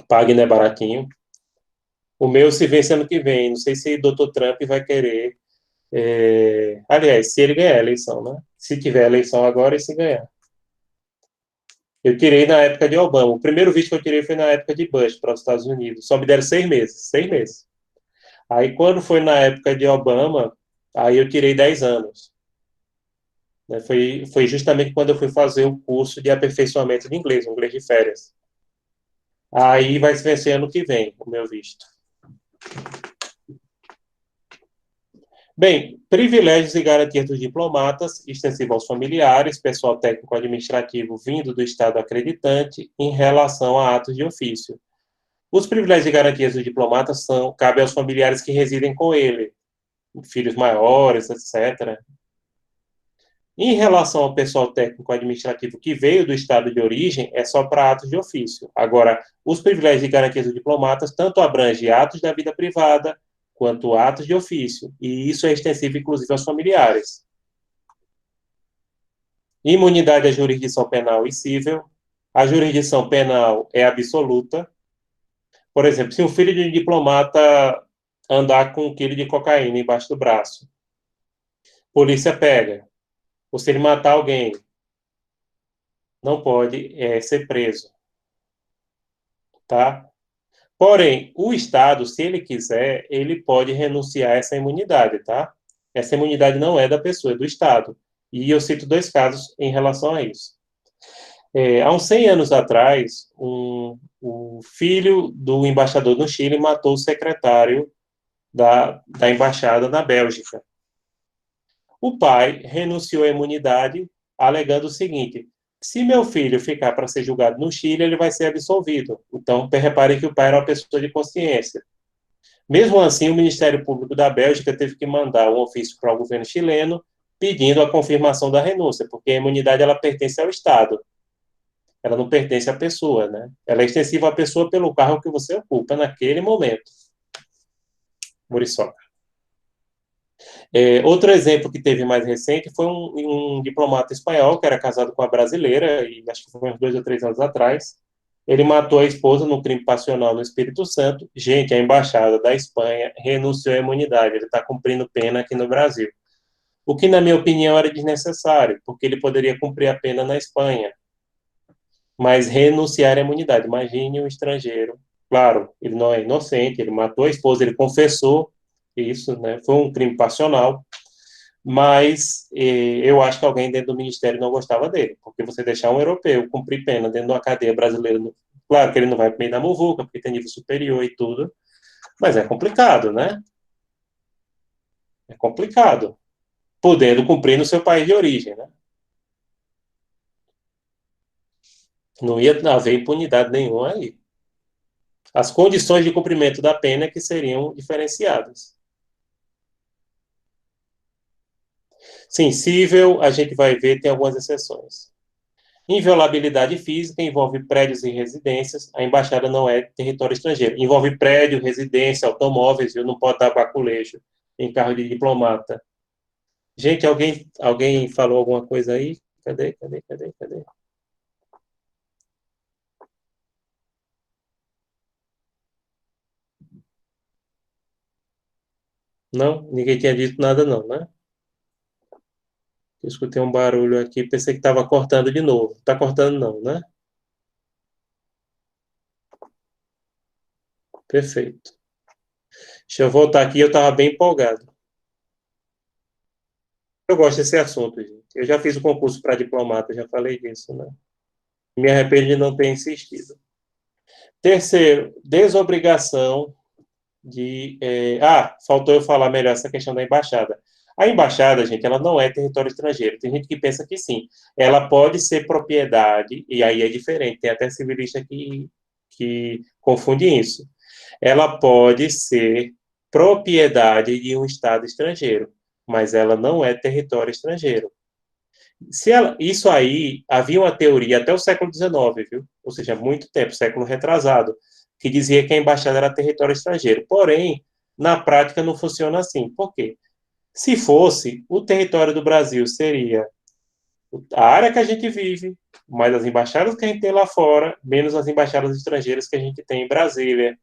pague, né, baratinho. O meu se vence ano que vem. Não sei se o Dr. Trump vai querer. Aliás, se ele ganhar a eleição, né? Se tiver eleição agora e se ganhar. Eu tirei na época de Obama. O primeiro visto que eu tirei foi na época de Bush para os Estados Unidos. Só me deram 6 meses. 6 meses. Aí, quando foi na época de Obama, aí eu tirei 10 anos. Né? Foi justamente quando eu fui fazer o curso de aperfeiçoamento de inglês, um inglês de férias. Aí vai se vencer ano que vem, o meu visto. Bem, privilégios e garantias dos diplomatas, extensivo aos familiares, pessoal técnico-administrativo vindo do Estado acreditante, em relação a atos de ofício. Os privilégios e garantias dos diplomatas cabem aos familiares que residem com ele, filhos maiores, etc. Em relação ao pessoal técnico-administrativo que veio do Estado de origem, é só para atos de ofício. Agora, os privilégios e garantias dos diplomatas tanto abrangem atos da vida privada, quanto atos de ofício, e isso é extensivo, inclusive, aos familiares. Imunidade à jurisdição penal e civil. A jurisdição penal é absoluta. Por exemplo, se um filho de um diplomata andar com 1 quilo de cocaína embaixo do braço, polícia pega. Ou se ele matar alguém, não pode ser preso, tá? Porém, o Estado, se ele quiser, ele pode renunciar a essa imunidade, tá? Essa imunidade não é da pessoa, é do Estado. E eu cito 2 casos em relação a isso. Há uns 100 anos atrás, o filho do embaixador no Chile matou o secretário da embaixada na Bélgica. O pai renunciou à imunidade, alegando o seguinte: se meu filho ficar para ser julgado no Chile, ele vai ser absolvido. Então, repare que o pai era uma pessoa de consciência. Mesmo assim, o Ministério Público da Bélgica teve que mandar um ofício para o governo chileno pedindo a confirmação da renúncia, porque a imunidade ela pertence ao Estado. Ela não pertence à pessoa, né? Ela é extensiva à pessoa pelo cargo que você ocupa naquele momento. Muriçoca. Outro exemplo que teve mais recente foi um diplomata espanhol que era casado com uma brasileira, e acho que foi uns 2 ou 3 anos atrás. Ele matou a esposa no crime passional no Espírito Santo. Gente, a embaixada da Espanha renunciou à imunidade. Ele está cumprindo pena aqui no Brasil. O que, na minha opinião, era desnecessário, porque ele poderia cumprir a pena na Espanha, mas renunciar à imunidade. Imagine um estrangeiro. Claro, ele não é inocente, ele matou a esposa, ele confessou isso, né? Foi um crime passional, mas eu acho que alguém dentro do ministério não gostava dele, porque você deixar um europeu cumprir pena dentro de uma cadeia brasileira, claro que ele não vai para meio da muvuca, porque tem nível superior e tudo, mas é complicado, né? É complicado, podendo cumprir no seu país de origem, né? Não ia haver impunidade nenhuma aí. As condições de cumprimento da pena é que seriam diferenciadas. Sim, cível, a gente vai ver, tem algumas exceções. Inviolabilidade física envolve prédios e residências. A embaixada não é território estrangeiro. Envolve prédio, residência, automóveis, viu? Não pode dar baculejo em carro de diplomata. Gente, alguém falou alguma coisa aí? Cadê? Não? Ninguém tinha dito nada não, né? Eu escutei um barulho aqui, pensei que estava cortando de novo. Está cortando não, né? Perfeito. Deixa eu voltar aqui, eu estava bem empolgado. Eu gosto desse assunto, gente. Eu já fiz o concurso para diplomata, já falei disso, né? Me arrependo de não ter insistido. Terceiro, desobrigação faltou eu falar melhor essa questão da embaixada. A embaixada, gente, ela não é território estrangeiro. Tem gente que pensa que sim. Ela pode ser propriedade, e aí é diferente. Tem até civilista que confunde isso. Ela pode ser propriedade de um Estado estrangeiro, mas ela não é território estrangeiro. Isso aí, havia uma teoria até o século XIX, viu? Ou seja, muito tempo, século retrasado, que dizia que a embaixada era território estrangeiro. Porém, na prática não funciona assim. Por quê? Se fosse, o território do Brasil seria a área que a gente vive, mais as embaixadas que a gente tem lá fora, menos as embaixadas estrangeiras que a gente tem em Brasília.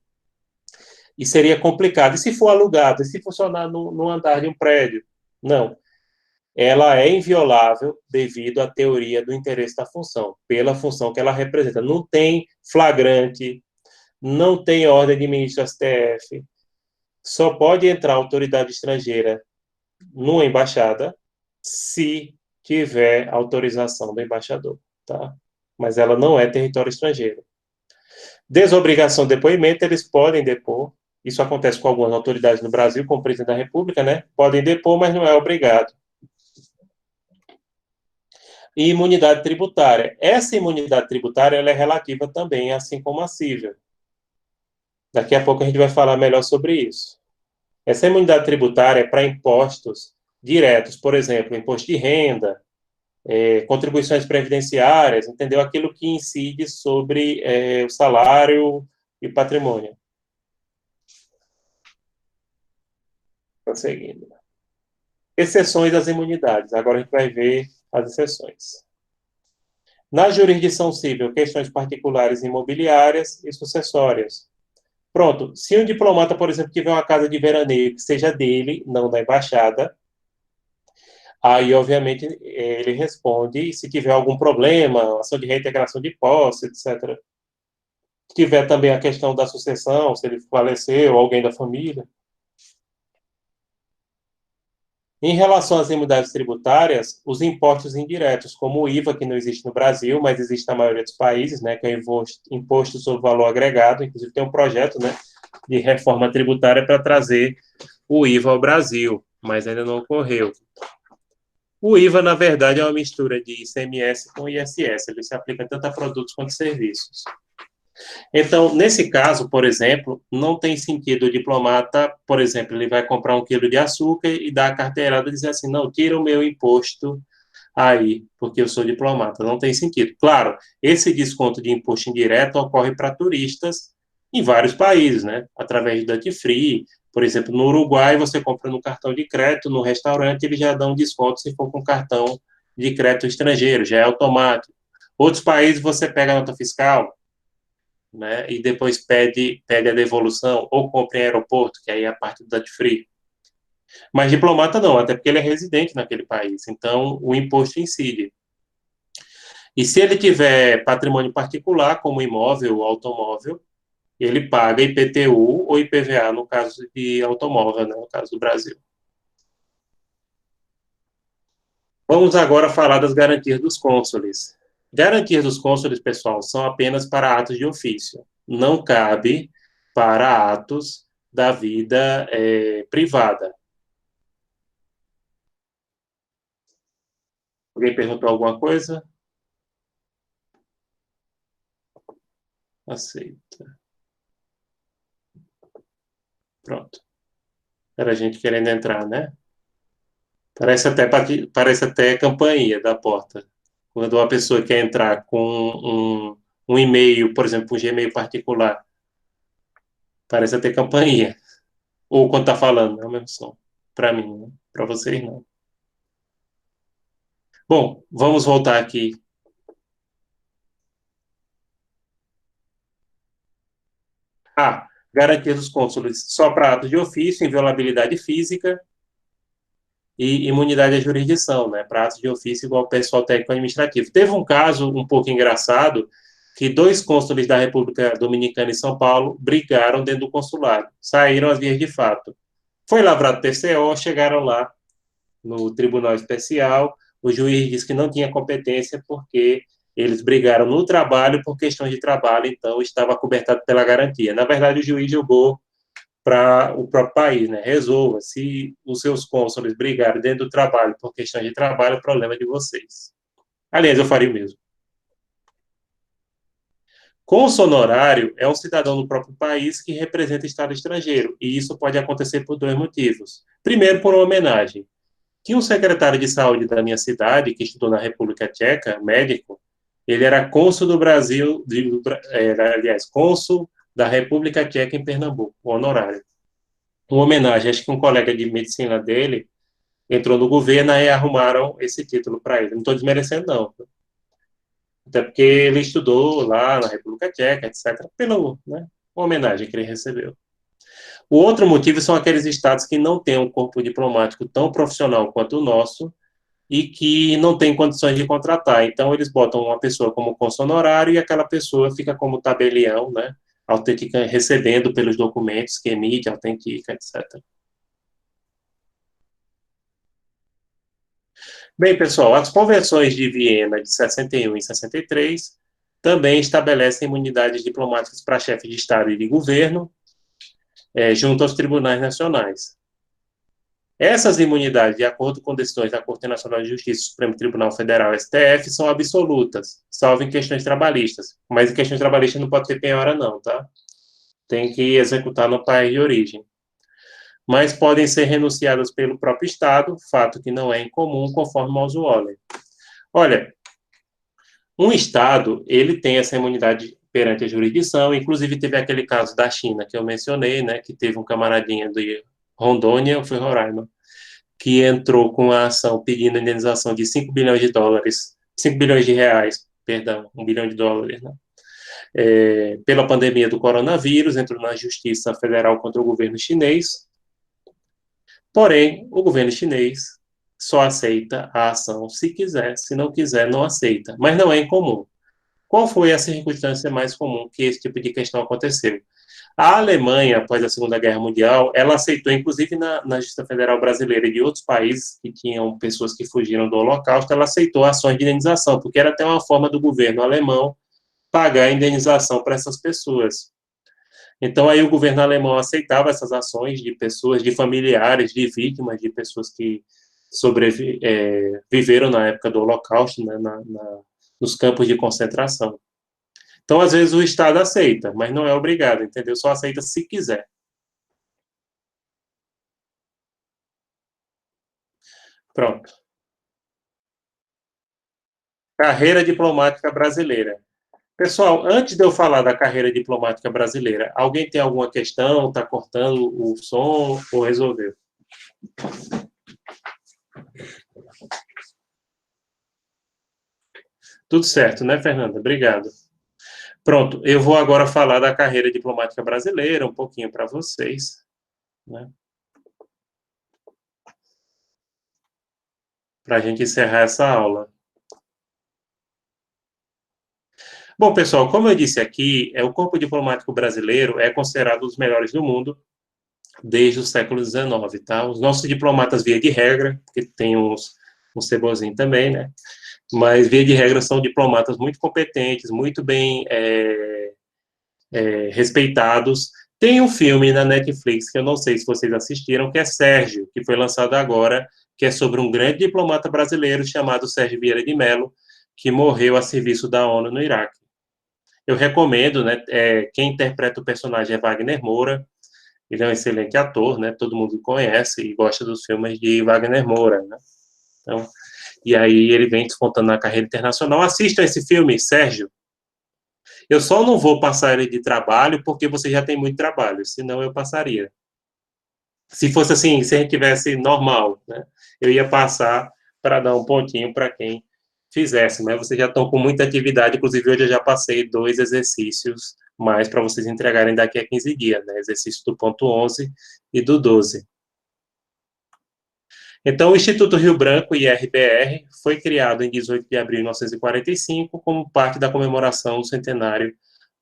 E seria complicado. E se for alugado? E se funcionar no andar de um prédio? Não. Ela é inviolável devido à teoria do interesse da função, pela função que ela representa. Não tem flagrante, não tem ordem de ministro do STF, só pode entrar autoridade estrangeira numa embaixada se tiver autorização do embaixador, tá? Mas ela não é território estrangeiro. Desobrigação de depoimento, eles podem depor. Isso acontece com algumas autoridades no Brasil, como o presidente da República, né? Podem depor, mas não é obrigado. E imunidade tributária. Essa imunidade tributária ela é relativa também, assim como a cível. Daqui a pouco a gente vai falar melhor sobre isso. Essa imunidade tributária é para impostos diretos, por exemplo, imposto de renda, contribuições previdenciárias, entendeu? Aquilo que incide sobre o salário e patrimônio. Prosseguindo. Exceções às imunidades. Agora a gente vai ver as exceções. Na jurisdição civil, questões particulares imobiliárias e sucessórias. Pronto. Se um diplomata, por exemplo, tiver uma casa de veraneio que seja dele, não da embaixada, aí, obviamente, ele responde se tiver algum problema, ação de reintegração de posse, etc. Se tiver também a questão da sucessão, se ele faleceu, alguém da família. Em relação às imunidades tributárias, os impostos indiretos, como o IVA, que não existe no Brasil, mas existe na maioria dos países, né, que é o imposto sobre valor agregado, inclusive tem um projeto, né, de reforma tributária para trazer o IVA ao Brasil, mas ainda não ocorreu. O IVA, na verdade, é uma mistura de ICMS com ISS, ele se aplica tanto a produtos quanto a serviços. Então, nesse caso, por exemplo, não tem sentido o diplomata, por exemplo, ele vai comprar 1 quilo de açúcar e dar a carteirada e dizer assim, não, tira o meu imposto aí, porque eu sou diplomata. Não tem sentido. Claro, esse desconto de imposto indireto ocorre para turistas em vários países, né? Através do duty free. Por exemplo, no Uruguai, você compra no cartão de crédito, no restaurante, ele já dá um desconto se for com cartão de crédito estrangeiro, já é automático. Outros países, você pega a nota fiscal, né, e depois pede a devolução, ou compra em aeroporto, que aí é a parte do duty free. Mas diplomata não, até porque ele é residente naquele país, então o imposto incide. E se ele tiver patrimônio particular, como imóvel ou automóvel, ele paga IPTU ou IPVA, no caso de automóvel, né, no caso do Brasil. Vamos agora falar das garantias dos cônsules. Garantias dos cônsules, pessoal, são apenas para atos de ofício. Não cabe para atos da vida privada. Alguém perguntou alguma coisa? Aceita. Pronto. Era a gente querendo entrar, né? Parece até campainha da porta. Quando uma pessoa quer entrar com um e-mail, por exemplo, um Gmail particular, parece até campainha. Ou quando tá falando, é o mesmo som. Para mim, né? Para vocês, não. Bom, vamos voltar aqui. Garantia dos cônsules só para atos de ofício, inviolabilidade física. e imunidade à jurisdição, né, para atos de ofício igual ao pessoal técnico-administrativo. Teve um caso um pouco engraçado, que dois cônsules da República Dominicana em São Paulo brigaram dentro do consulado, saíram às vias de fato. Foi lavrado TCO, chegaram lá no Tribunal Especial, o juiz disse que não tinha competência porque eles brigaram no trabalho por questões de trabalho, então estava cobertado pela garantia. Na verdade, o juiz julgou para o próprio país, né? Resolva, se os seus cônsules brigarem dentro do trabalho por questões de trabalho, é problema de vocês. Aliás, eu faria o mesmo. Cônsul honorário é um cidadão do próprio país que representa Estado estrangeiro, e isso pode acontecer por dois motivos. Primeiro, por uma homenagem. Tinha um secretário de saúde da minha cidade, que estudou na República Tcheca, médico, ele era cônsul do Brasil, aliás, cônsul da República Tcheca em Pernambuco, honorário. Uma homenagem, acho que um colega de medicina dele entrou no governo e arrumaram esse título para ele. Não estou desmerecendo, não. Até porque ele estudou lá na República Tcheca, etc., pela, né, uma homenagem que ele recebeu. O outro motivo são aqueles estados que não têm um corpo diplomático tão profissional quanto o nosso e que não tem condições de contratar. Então, eles botam uma pessoa como cônsul honorário e aquela pessoa fica como tabelião, né, recebendo pelos documentos que emite, autentica, etc. Bem, pessoal, as convenções de Viena de 61 e 63 também estabelecem imunidades diplomáticas para chefes de Estado e de governo, junto aos tribunais nacionais. Essas imunidades, de acordo com decisões da Corte Nacional de Justiça, Supremo Tribunal Federal, STF, são absolutas, salvo em questões trabalhistas. Mas em questões trabalhistas não pode ter penhora, não, tá? Tem que executar no país de origem. Mas podem ser renunciadas pelo próprio Estado, fato que não é incomum, conforme Mauso Waller. Olha, um Estado, ele tem essa imunidade perante a jurisdição, inclusive teve aquele caso da China que eu mencionei, né, que teve um camaradinha de Rondônia, ou foi Roraima, que entrou com a ação pedindo indenização de 5 bilhões de dólares, 5 bilhões de reais, perdão, 1 bilhão de dólares, né, pela pandemia do coronavírus, entrou na Justiça Federal contra o governo chinês, porém, o governo chinês só aceita a ação se quiser, se não quiser, não aceita, mas não é incomum. Qual foi a circunstância mais comum que esse tipo de questão aconteceu? A Alemanha, após a Segunda Guerra Mundial, ela aceitou, inclusive na Justiça Federal Brasileira e de outros países que tinham pessoas que fugiram do Holocausto, ela aceitou ações de indenização, porque era até uma forma do governo alemão pagar a indenização para essas pessoas. Então, aí o governo alemão aceitava essas ações de pessoas, de familiares, de vítimas, de pessoas que viveram na época do Holocausto, né, nos campos de concentração. Então, às vezes, o Estado aceita, mas não é obrigado, entendeu? Só aceita se quiser. Pronto. Carreira diplomática brasileira. Pessoal, antes de eu falar da carreira diplomática brasileira, alguém tem alguma questão? Está cortando o som ou resolveu? Tudo certo, né, Fernanda? Obrigado. Pronto, eu vou agora falar da carreira diplomática brasileira, um pouquinho para vocês, né? Para a gente encerrar essa aula. Bom, pessoal, como eu disse aqui, o corpo diplomático brasileiro é considerado um dos melhores do mundo desde o século XIX, tá? Os nossos diplomatas, via de regra, porque tem uns cebozinhos também, né? Mas, via de regra, são diplomatas muito competentes, muito bem respeitados. Tem um filme na Netflix, que eu não sei se vocês assistiram, que é Sérgio, que foi lançado agora, que é sobre um grande diplomata brasileiro chamado Sérgio Vieira de Mello, que morreu a serviço da ONU no Iraque. Eu recomendo, né? Quem interpreta o personagem é Wagner Moura. Ele é um excelente ator, né? Todo mundo conhece e gosta dos filmes de Wagner Moura, né? Então, e aí ele vem despontando na carreira internacional. Assistam esse filme, Sérgio. Eu só não vou passar ele de trabalho porque você já tem muito trabalho, senão eu passaria. Se fosse assim, se a gente tivesse normal, né? Eu ia passar para dar um pontinho para quem fizesse, mas vocês já estão com muita atividade, inclusive hoje eu já passei 2 exercícios mais para vocês entregarem daqui a 15 dias, né? Exercício do ponto 11 e do 12. Então, o Instituto Rio Branco, IRBR, foi criado em 18 de abril de 1945 como parte da comemoração do centenário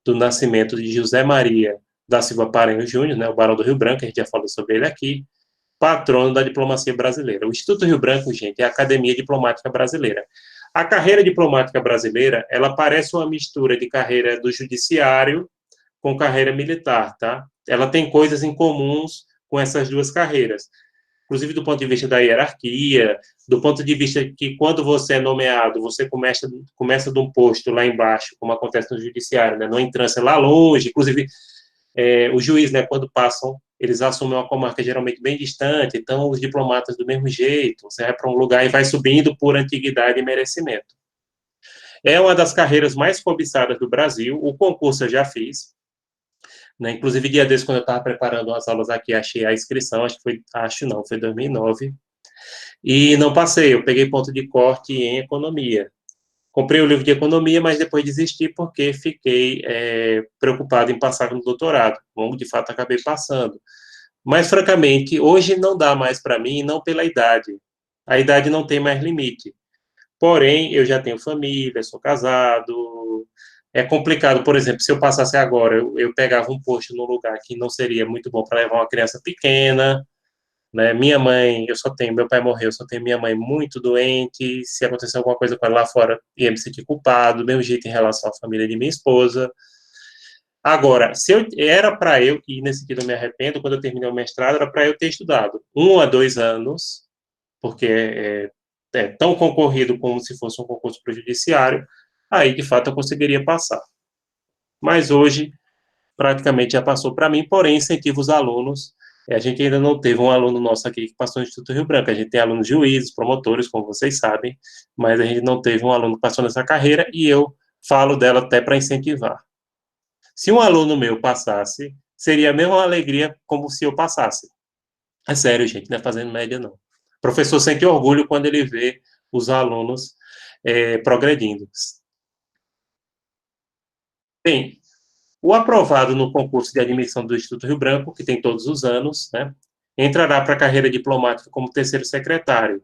do nascimento de José Maria da Silva Paranhos Júnior, né, o Barão do Rio Branco, a gente já falou sobre ele aqui, patrono da diplomacia brasileira. O Instituto Rio Branco, gente, é a Academia Diplomática Brasileira. A carreira diplomática brasileira, ela parece uma mistura de carreira do judiciário com carreira militar, tá? Ela tem coisas em comuns com essas duas carreiras, inclusive do ponto de vista da hierarquia, do ponto de vista que quando você é nomeado, você começa de um posto lá embaixo, como acontece no judiciário, né, numa entrância lá longe, inclusive o juiz, né, quando passam, eles assumem uma comarca geralmente bem distante, então os diplomatas do mesmo jeito, você vai para um lugar e vai subindo por antiguidade e merecimento. É uma das carreiras mais cobiçadas do Brasil, o concurso eu já fiz, né? Inclusive, dia desses, quando eu estava preparando as aulas aqui, achei a inscrição, foi 2009, e não passei, eu peguei ponto de corte em economia. Comprei o livro de economia, mas depois desisti porque fiquei preocupado em passar no doutorado, como de fato acabei passando. Mas, francamente, hoje não dá mais para mim, não pela idade. A idade não tem mais limite. Porém, eu já tenho família, sou casado. É complicado, por exemplo, se eu passasse agora, eu pegava um posto num lugar que não seria muito bom para levar uma criança pequena, né? Minha mãe, meu pai morreu, eu só tenho minha mãe muito doente. Se acontecer alguma coisa com ela lá fora, ia me sentir culpado, do mesmo jeito em relação à família de minha esposa. Agora, se eu era para eu, e nesse sentido eu me arrependo, quando eu terminei o mestrado, era para eu ter estudado 1 a 2 anos, porque é tão concorrido como se fosse um concurso prejudiciário, aí de fato eu conseguiria passar. Mas hoje, praticamente já passou para mim, porém, incentivo os alunos. A gente ainda não teve um aluno nosso aqui que passou no Instituto Rio Branco. A gente tem alunos juízes, promotores, como vocês sabem, mas a gente não teve um aluno que passou nessa carreira e eu falo dela até para incentivar. Se um aluno meu passasse, seria a mesma alegria como se eu passasse. É sério, gente, não é fazendo média, não. O professor sente orgulho quando ele vê os alunos progredindo. Bem, o aprovado no concurso de admissão do Instituto Rio Branco, que tem todos os anos, né, entrará para a carreira diplomática como terceiro secretário.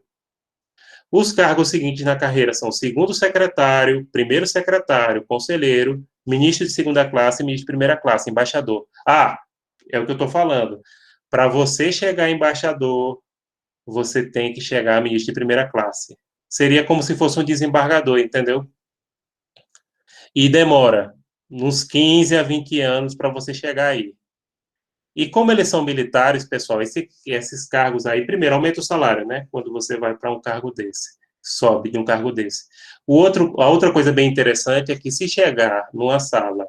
Os cargos seguintes na carreira são segundo secretário, primeiro secretário, conselheiro, ministro de segunda classe e ministro de primeira classe, embaixador. Ah, é o que eu estou falando. Para você chegar a embaixador, você tem que chegar a ministro de primeira classe. Seria como se fosse um desembargador, entendeu? E demora uns 15 a 20 anos para você chegar aí. E como eles são militares, pessoal, esses cargos aí, primeiro, aumenta o salário, né? Quando você vai para um cargo desse, sobe de um cargo desse. A outra coisa bem interessante é que se chegar numa sala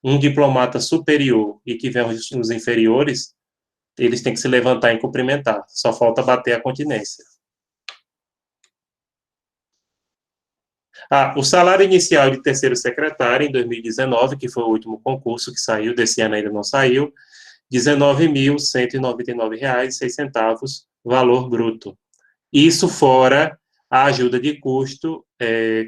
um diplomata superior e tiver os inferiores, eles têm que se levantar e cumprimentar. Só falta bater a continência. O salário inicial de terceiro secretário em 2019, que foi o último concurso que saiu, desse ano ainda não saiu, R$ 19.199,06, valor bruto. Isso fora a ajuda de custo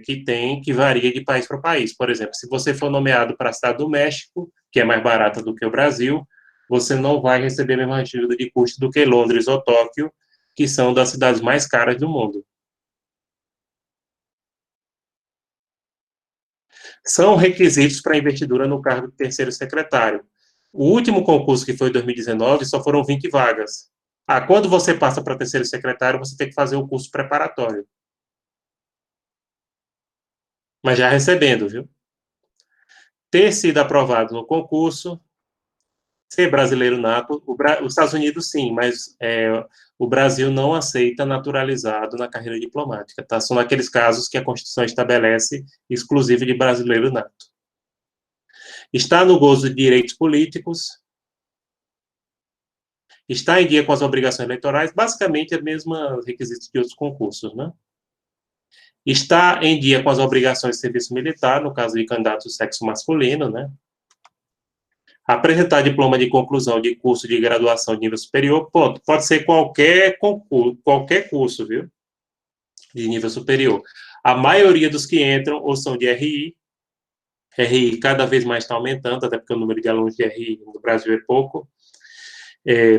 que varia de país para país. Por exemplo, se você for nomeado para a cidade do México, que é mais barata do que o Brasil, você não vai receber a mesma ajuda de custo do que Londres ou Tóquio, que são das cidades mais caras do mundo. São requisitos para investidura no cargo de terceiro secretário. O último concurso, que foi em 2019, só foram 20 vagas. Quando você passa para terceiro secretário, você tem que fazer o curso preparatório. Mas já recebendo, viu? Ter sido aprovado no concurso, ser brasileiro nato, os Estados Unidos sim, mas o Brasil não aceita naturalizado na carreira diplomática, tá? São naqueles casos que a Constituição estabelece exclusivo de brasileiro nato. Está no gozo de direitos políticos, está em dia com as obrigações eleitorais, basicamente é o mesmo requisito de outros concursos, né? Está em dia com as obrigações de serviço militar, no caso de candidatos do sexo masculino, né? Apresentar diploma de conclusão de curso de graduação de nível superior, pode ser qualquer concurso, qualquer curso, viu? De nível superior. A maioria dos que entram ou são de RI cada vez mais está aumentando, até porque o número de alunos de RI no Brasil é pouco,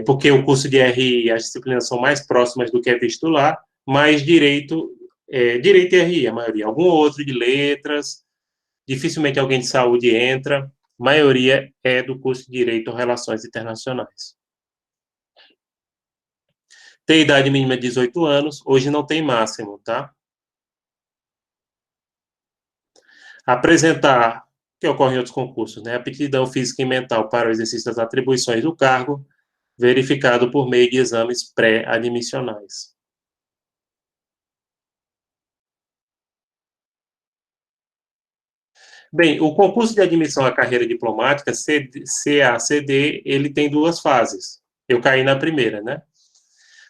porque o curso de RI, as disciplinas são mais próximas do que é visto lá, mas direito e RI, a maioria. Algum outro de letras, dificilmente alguém de saúde entra, a maioria é do curso de Direito ou Relações Internacionais. Tem idade mínima de 18 anos, hoje não tem máximo, tá? Apresentar, que ocorre em outros concursos, né? Aptidão física e mental para o exercício das atribuições do cargo, verificado por meio de exames pré-admissionais. Bem, o concurso de admissão à carreira diplomática, CACD, ele tem duas fases. Eu caí na primeira, né?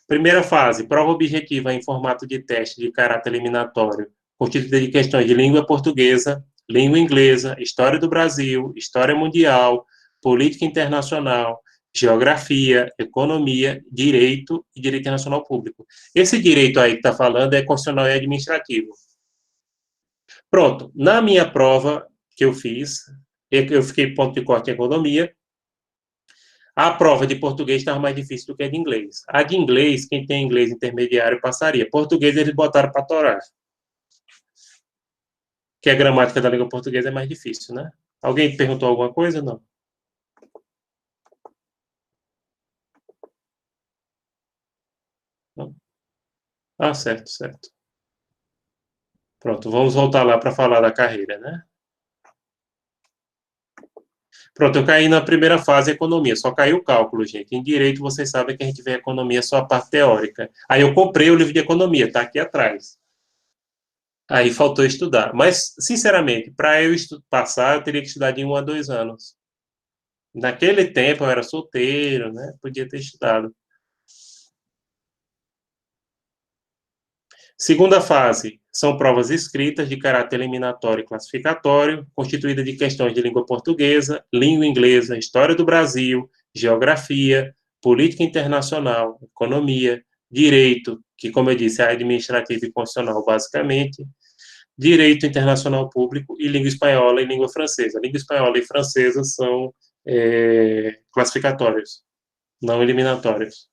Primeira fase, prova objetiva em formato de teste de caráter eliminatório, constituída de questões de língua portuguesa, língua inglesa, história do Brasil, história mundial, política internacional, geografia, economia, direito e direito internacional público. Esse direito aí que está falando é constitucional e administrativo. Pronto, na minha prova que eu fiz, eu fiquei ponto de corte em economia, a prova de português estava mais difícil do que a de inglês. A de inglês, quem tem inglês intermediário passaria. Português eles botaram para torar. Que a gramática da língua portuguesa é mais difícil, né? Alguém perguntou alguma coisa? Não. Não? Ah, certo, certo. Pronto, vamos voltar lá para falar da carreira, né? Pronto, eu caí na primeira fase, economia, só caiu o cálculo, gente. Em direito, vocês sabem que a gente vê economia só a parte teórica. Aí eu comprei o livro de economia, tá aqui atrás. Aí faltou estudar. Mas, sinceramente, para eu passar, eu teria que estudar de 1 a 2 anos. Naquele tempo eu era solteiro, né? Podia ter estudado. Segunda fase, são provas escritas de caráter eliminatório e classificatório, constituída de questões de língua portuguesa, língua inglesa, história do Brasil, geografia, política internacional, economia, direito, que, como eu disse, é administrativo e constitucional, basicamente, direito internacional público e língua espanhola e língua francesa. Língua espanhola e francesa são classificatórios, não eliminatórios.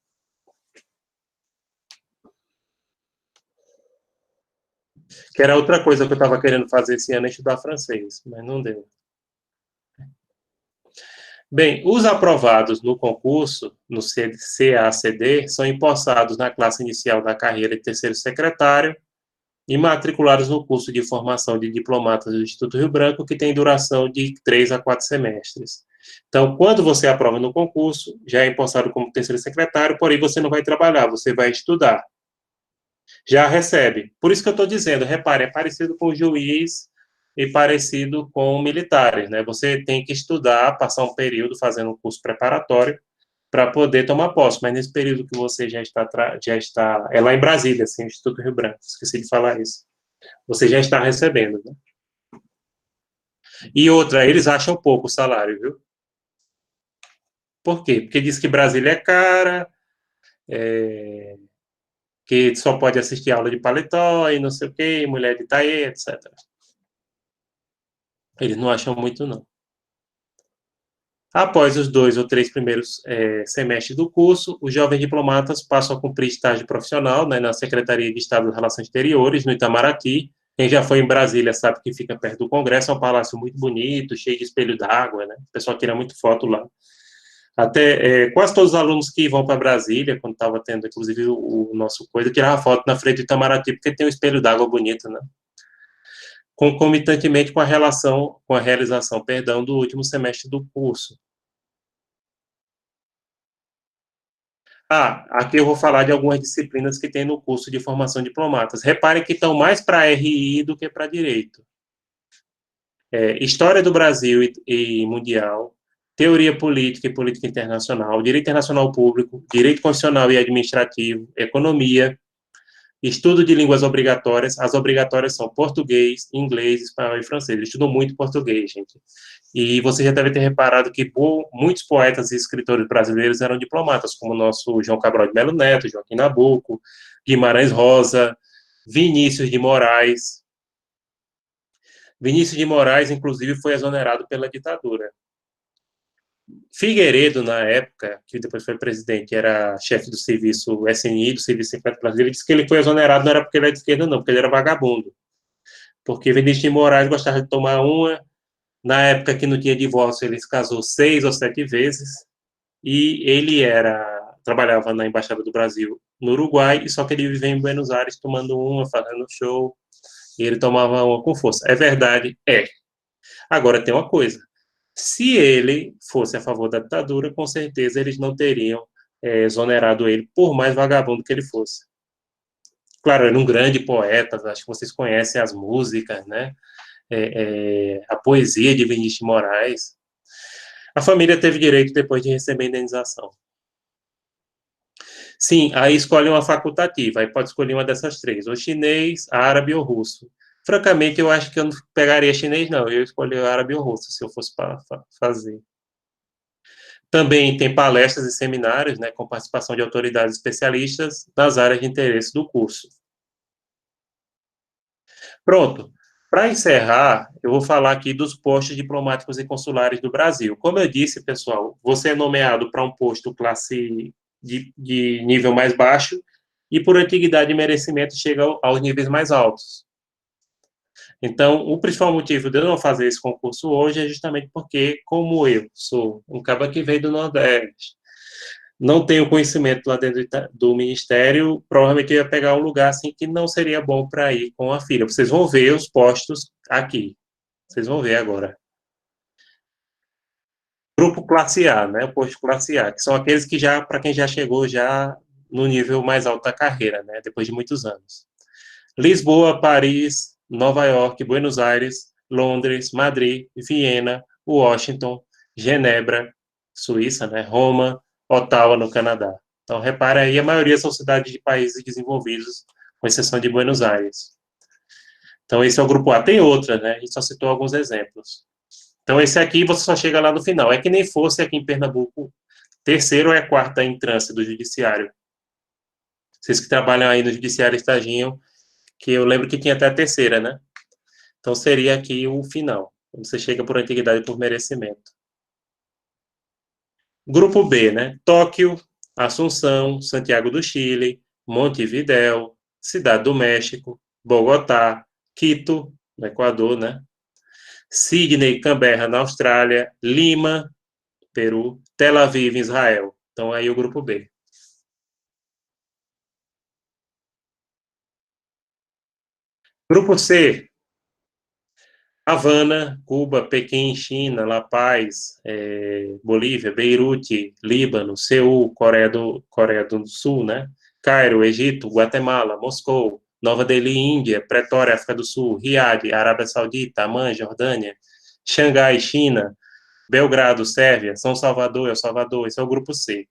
Que era outra coisa que eu estava querendo fazer esse ano, é estudar francês, mas não deu. Bem, os aprovados no concurso, no CACD, são empossados na classe inicial da carreira de terceiro secretário e matriculados no curso de formação de diplomatas do Instituto Rio Branco, que tem duração de 3 a 4 semestres. Então, quando você aprova no concurso, já é empossado como terceiro secretário, porém você não vai trabalhar, você vai estudar. Já recebe. Por isso que eu estou dizendo, repare, é parecido com o juiz e parecido com militares, né? Você tem que estudar, passar um período fazendo um curso preparatório para poder tomar posse, mas nesse período que você já está, é lá em Brasília, assim, Instituto Rio Branco, esqueci de falar isso. Você já está recebendo, né? E outra, eles acham pouco o salário, viu? Por quê? Porque diz que Brasília é cara, que só pode assistir aula de paletó e não sei o quê, mulher de taie, etc. Eles não acham muito, não. Após os 2 ou 3 primeiros semestres do curso, os jovens diplomatas passam a cumprir estágio profissional, né, na Secretaria de Estado das Relações Exteriores, no Itamaraty. Quem já foi em Brasília sabe que fica perto do Congresso, é um palácio muito bonito, cheio de espelho d'água, né? O pessoal tira muito foto lá. Até quase todos os alunos que vão para Brasília, quando estava tendo, inclusive, o nosso coisa, tiravam foto na frente do Itamaraty, porque tem um espelho d'água bonito, né? Concomitantemente com a realização, perdão, do último semestre do curso. Ah, aqui eu vou falar de algumas disciplinas que tem no curso de formação de diplomatas. Repare que estão mais para RI do que para direito. História do Brasil e mundial, teoria política e política internacional, direito internacional público, direito constitucional e administrativo, economia, estudo de línguas obrigatórias. As obrigatórias são português, inglês, espanhol e francês. Eu estudo muito português, gente. E você já deve ter reparado que muitos poetas e escritores brasileiros eram diplomatas, como o nosso João Cabral de Melo Neto, Joaquim Nabuco, Guimarães Rosa, Vinícius de Moraes. Vinícius de Moraes, inclusive, foi exonerado pela ditadura. Figueiredo, na época, que depois foi presidente, era chefe do serviço SNI, do Serviço Secreto Brasileiro, ele disse que ele foi exonerado, não era porque ele era de esquerda, não, porque ele era vagabundo. Porque Vinícius de Moraes gostava de tomar uma, na época que não tinha divórcio, ele se casou 6 ou 7 vezes, e ele trabalhava na Embaixada do Brasil no Uruguai, e só que ele vivia em Buenos Aires tomando uma, fazendo show, e ele tomava uma com força. É verdade? É. Agora tem uma coisa, se ele fosse a favor da ditadura, com certeza eles não teriam exonerado ele, por mais vagabundo que ele fosse. Claro, ele era um grande poeta, acho que vocês conhecem as músicas, né? A poesia de Vinícius de Moraes. A família teve direito depois de receber a indenização. Sim, aí escolhe uma facultativa, aí pode escolher uma dessas três, ou chinês, árabe ou russo. Francamente, eu acho que eu não pegaria chinês, não, eu escolheria árabe ou russo, se eu fosse para fazer. Também tem palestras e seminários, né, com participação de autoridades especialistas nas áreas de interesse do curso. Pronto. Para encerrar, eu vou falar aqui dos postos diplomáticos e consulares do Brasil. Como eu disse, pessoal, você é nomeado para um posto classe de nível mais baixo e, por antiguidade e merecimento, chega aos níveis mais altos. Então, o principal motivo de eu não fazer esse concurso hoje é justamente porque, como eu sou um cara que veio do Nordeste, não tenho conhecimento lá dentro do ministério, provavelmente eu ia pegar um lugar assim que não seria bom para ir com a filha. Vocês vão ver os postos aqui. Vocês vão ver agora. Grupo classe A, né? O posto classe A, que são aqueles que já, para quem já chegou já no nível mais alto da carreira, né? Depois de muitos anos. Lisboa, Paris, Nova York, Buenos Aires, Londres, Madrid, Viena, Washington, Genebra, Suíça, né? Roma, Ottawa, no Canadá. Então, repara aí, a maioria são cidades de países desenvolvidos, com exceção de Buenos Aires. Então, esse é o grupo A. Tem outras, né? A gente só citou alguns exemplos. Então, esse aqui você só chega lá no final. É que nem fosse aqui em Pernambuco, terceiro ou é quarta entrância do judiciário. Vocês que trabalham aí no judiciário estagiam, que eu lembro que tinha até a terceira, né? Então, seria aqui o final. Você chega por antiguidade e por merecimento. Grupo B, né? Tóquio, Assunção, Santiago do Chile, Montevidéu, Cidade do México, Bogotá, Quito, no Equador, né? Sydney, Canberra, na Austrália, Lima, Peru, Tel Aviv, Israel. Então, aí o grupo B. Grupo C, Havana, Cuba, Pequim, China, La Paz, Bolívia, Beirute, Líbano, Seul, Coreia do Sul, né? Cairo, Egito, Guatemala, Moscou, Nova Delhi, Índia, Pretória, África do Sul, Riad, Arábia Saudita, Amman, Jordânia, Xangai, China, Belgrado, Sérvia, São Salvador, El Salvador, esse é o grupo C.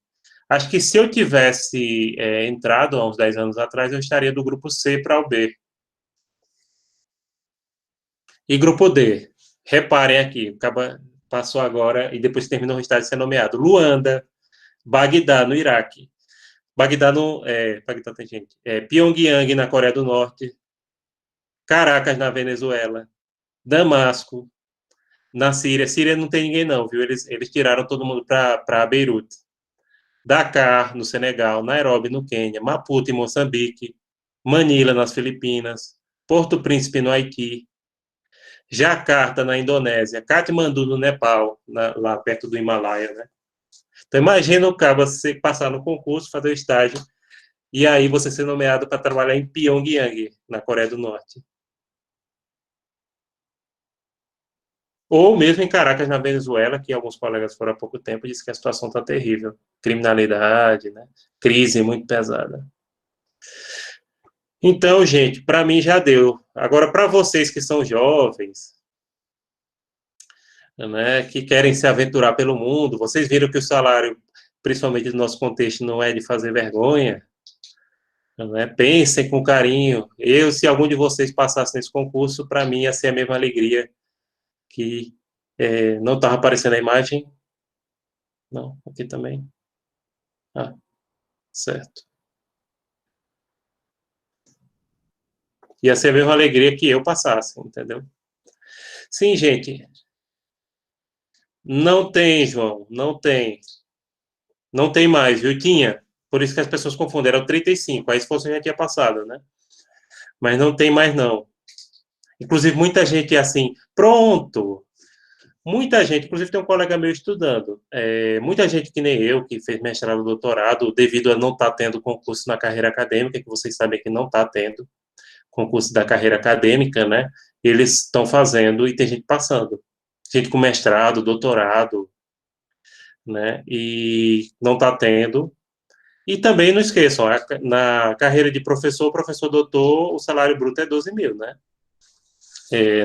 Acho que se eu tivesse entrado há uns 10 anos atrás, eu estaria do grupo C para o B. E grupo D, reparem aqui, acaba, passou agora e depois terminou o estágio de ser nomeado. Luanda, Bagdá, no Iraque. Bagdá, Bagdá tem gente. Pyongyang, na Coreia do Norte. Caracas, na Venezuela. Damasco, na Síria. Síria não tem ninguém, não, viu? Eles tiraram todo mundo para Beirute. Dakar, no Senegal. Nairobi, no Quênia. Maputo, em Moçambique. Manila, nas Filipinas. Porto Príncipe, no Haiti. Jacarta, na Indonésia, Katmandu, no Nepal, lá perto do Himalaia, né? Então, imagina o cara você passar no concurso, fazer o estágio, e aí você ser nomeado para trabalhar em Pyongyang, na Coreia do Norte. Ou mesmo em Caracas, na Venezuela, que alguns colegas foram há pouco tempo e disse que a situação está terrível. Criminalidade, né? Crise muito pesada. Então, gente, para mim já deu. Agora, para vocês que são jovens, né, que querem se aventurar pelo mundo. Vocês viram que o salário, principalmente no nosso contexto, não é de fazer vergonha. Né? Pensem com carinho. Se algum de vocês passasse nesse concurso, para mim ia ser a mesma alegria que não estava aparecendo a imagem. Não, aqui também. Ah, certo. Ia ser a mesma alegria que eu passasse, entendeu? Sim, gente. Não tem, João, não tem. Não tem mais, viu? Tinha. Por isso que as pessoas confundem, era o 35, aí se fosse já tinha passado, né? Mas não tem mais, não. Inclusive, muita gente é assim, pronto. Muita gente, inclusive tem um colega meu estudando, muita gente que nem eu, que fez mestrado, doutorado, devido a não estar tendo concurso na carreira acadêmica, que vocês sabem que não está tendo concurso da carreira acadêmica, né? Eles estão fazendo e tem gente passando. Gente com mestrado, doutorado, né? E não está tendo. E também não esqueçam, na carreira de professor, professor doutor, o salário bruto é 12 mil, né?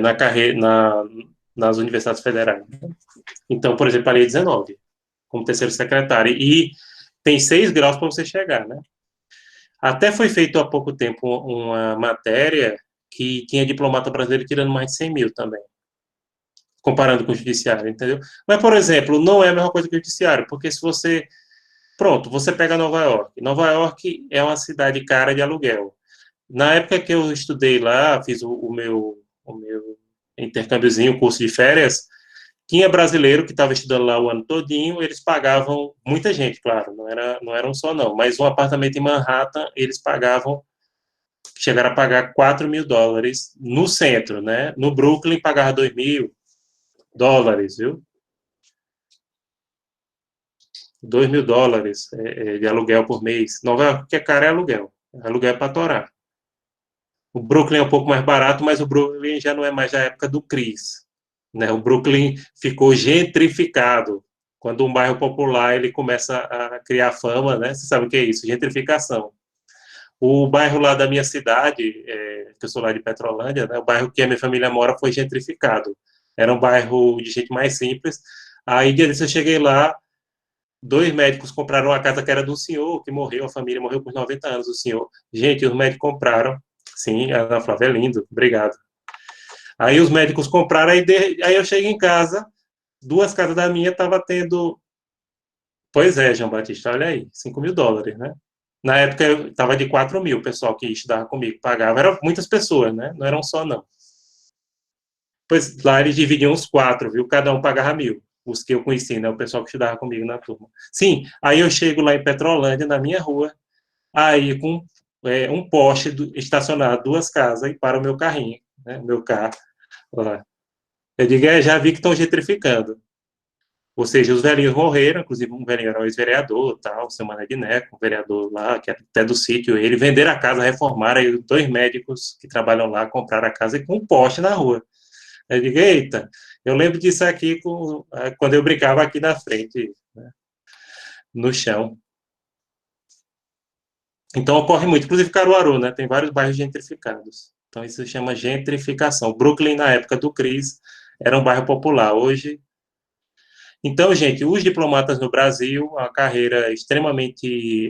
Na carreira, nas universidades federais. Então, por exemplo, a lei é 19, como terceiro secretário. E tem 6 graus para você chegar, né? Até foi feito há pouco tempo uma matéria que tinha diplomata brasileiro tirando mais de 100 mil também, comparando com o judiciário, entendeu? Mas, por exemplo, não é a mesma coisa que o judiciário, porque se você. Pronto, você pega Nova York. Nova York é uma cidade cara de aluguel. Na época que eu estudei lá, fiz o meu intercâmbiozinho, curso de férias, tinha brasileiro que estava estudando lá o ano todinho, eles pagavam, muita gente, claro, não era um só não, mas um apartamento em Manhattan, eles pagavam, chegaram a pagar US$ 4.000 no centro, né? No Brooklyn pagava US$ 2.000, viu? US$ 2.000 de aluguel por mês. Nova York, que é caro, é aluguel. Aluguel é para torar. O Brooklyn é um pouco mais barato, mas o Brooklyn já não é mais da época do Chris, né? O Brooklyn ficou gentrificado. Quando um bairro popular ele começa a criar fama, né? Você sabe o que é isso? Gentrificação. O bairro lá da minha cidade, que eu sou lá de Petrolândia, né? O bairro que a minha família mora foi gentrificado. Era um bairro de gente mais simples. Aí, dia desse, eu cheguei lá, 2 médicos compraram uma casa que era do senhor, que morreu, a família morreu com 90 anos, o senhor. Gente, os médicos compraram. Sim, a Ana Flávia é lindo, obrigado. Aí os médicos compraram, aí eu cheguei em casa, 2 casas da minha tava tendo. Pois é, João Batista, olha aí, US$ 5.000, né? Na época eu tava de 4.000, o pessoal que estudava comigo pagava. Eram muitas pessoas, né? Não eram só, não. Pois lá eles dividiam os 4, viu? Cada um pagava 1.000. Os que eu conheci, né? O pessoal que estudava comigo na turma. Sim, aí eu chego lá em Petrolândia, na minha rua, aí com um poste estacionado, 2 casas, e para o meu carrinho, né? Meu carro lá. Eu digo, já vi que estão gentrificando. Ou seja, os velhinhos morreram, inclusive um velhinho era um ex-vereador, tal, o seu Mané de Neco, um vereador lá, que é até do sítio, ele venderam a casa, reformaram, aí 2 médicos que trabalham lá compraram a casa e com um poste na rua. Eu digo, eita, eu lembro disso aqui quando eu brincava aqui na frente, né, no chão. Então ocorre muito, inclusive Caruaru, né, tem vários bairros gentrificados. Então isso se chama gentrificação. Brooklyn, na época do Cris, era um bairro popular. Hoje então, gente, os diplomatas no Brasil, uma carreira extremamente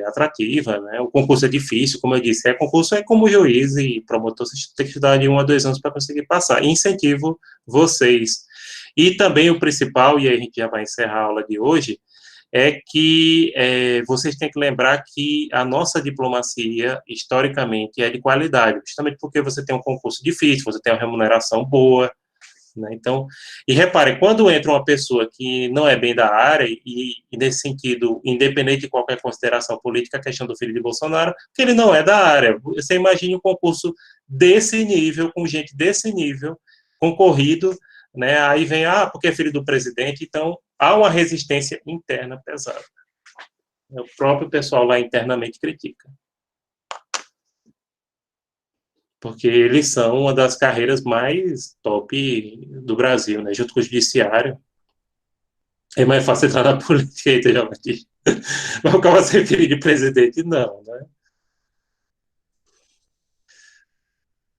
atrativa, né? O concurso é difícil, como eu disse, concurso é como juiz e promotor, você tem que estudar de 1 a 2 anos para conseguir passar. Incentivo vocês. E também o principal, e aí a gente já vai encerrar a aula de hoje, é que vocês têm que lembrar que a nossa diplomacia, historicamente, é de qualidade, justamente porque você tem um concurso difícil, você tem uma remuneração boa, né? Então, e repare, quando entra uma pessoa que não é bem da área, e nesse sentido, independente de qualquer consideração política, a questão do filho de Bolsonaro, que ele não é da área. Você imagine um concurso desse nível, com gente desse nível, concorrido, né? Aí vem, porque é filho do presidente, então há uma resistência interna pesada. O próprio pessoal lá internamente critica. Porque eles são uma das carreiras mais top do Brasil, né? Junto com o judiciário. É mais fácil entrar na política, já disse. Mas o cara ser filho de presidente, não, né?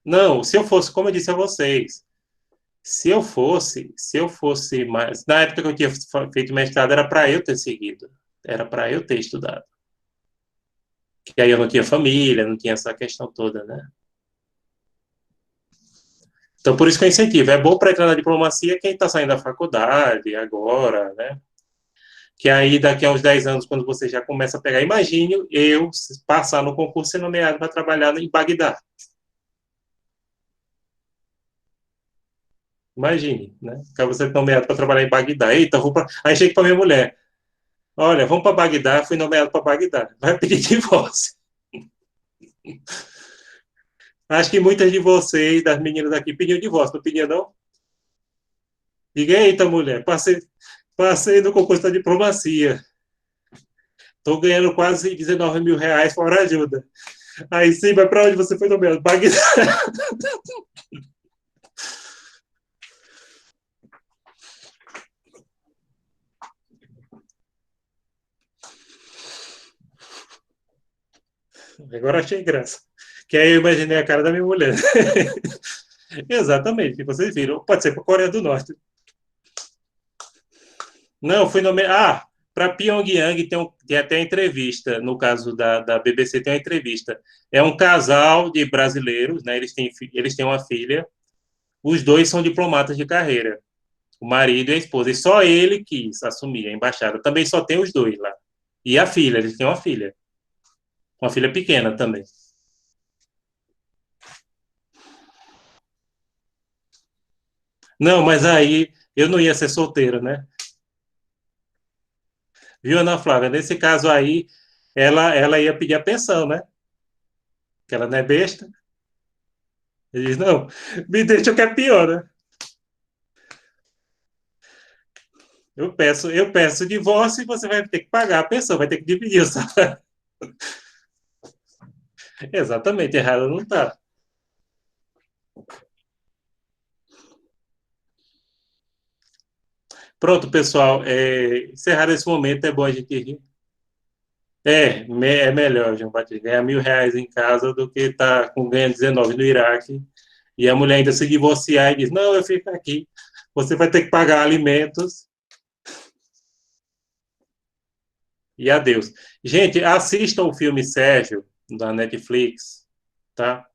Não, se eu fosse, como eu disse a vocês, se eu fosse mais. Na época que eu tinha feito mestrado, era para eu ter seguido. Era para eu ter estudado. Que aí eu não tinha família, não tinha essa questão toda, né? Então, por isso que eu incentivo. É bom para entrar na diplomacia quem está saindo da faculdade agora, né? Que aí daqui a uns 10 anos, quando você já começa a pegar, imagine eu passar no concurso e ser nomeado para trabalhar em Bagdá. Imagine, né? Acaba você nomeado para trabalhar em Bagdá. Eita, vou pra... Aí chega para minha mulher. Olha, vamos para Bagdá, fui nomeado para Bagdá. Vai pedir divórcio. Acho que muitas de vocês, das meninas aqui, pediam divórcio, não pediam, não? Diga, eita, mulher, passei no concurso da diplomacia. Estou ganhando quase 19 mil reais fora ajuda. Aí sim, vai para onde você foi nomeado? Bagdá. Agora achei graça. Que aí eu imaginei a cara da minha mulher. Exatamente, que vocês viram. Pode ser para a Coreia do Norte. Não, fui nomeado. Ah, para Pyongyang tem até entrevista, no caso da BBC tem uma entrevista. É um casal de brasileiros, né? Eles têm uma filha. Os dois são diplomatas de carreira, o marido e a esposa. E só ele quis assumir a embaixada. Também só tem os dois lá. E a filha, eles têm uma filha pequena também. Não, mas aí eu não ia ser solteiro, né? Viu, Ana Flávia? Nesse caso aí, ela ia pedir a pensão, né? Que ela não é besta. Ele diz, não, me deixa que é pior, né? Eu peço divórcio e você vai ter que pagar a pensão, vai ter que dividir o salário. Exatamente, errado não tá. Pronto, pessoal, encerrado esse momento, é bom a gente rir. É melhor, João Batista, ganhar 1.000 reais em casa do que estar com ganho 19 no Iraque e a mulher ainda se divorciar e diz, não, eu fico aqui, você vai ter que pagar alimentos e adeus. Gente, assistam o filme Sérgio, da Netflix, tá?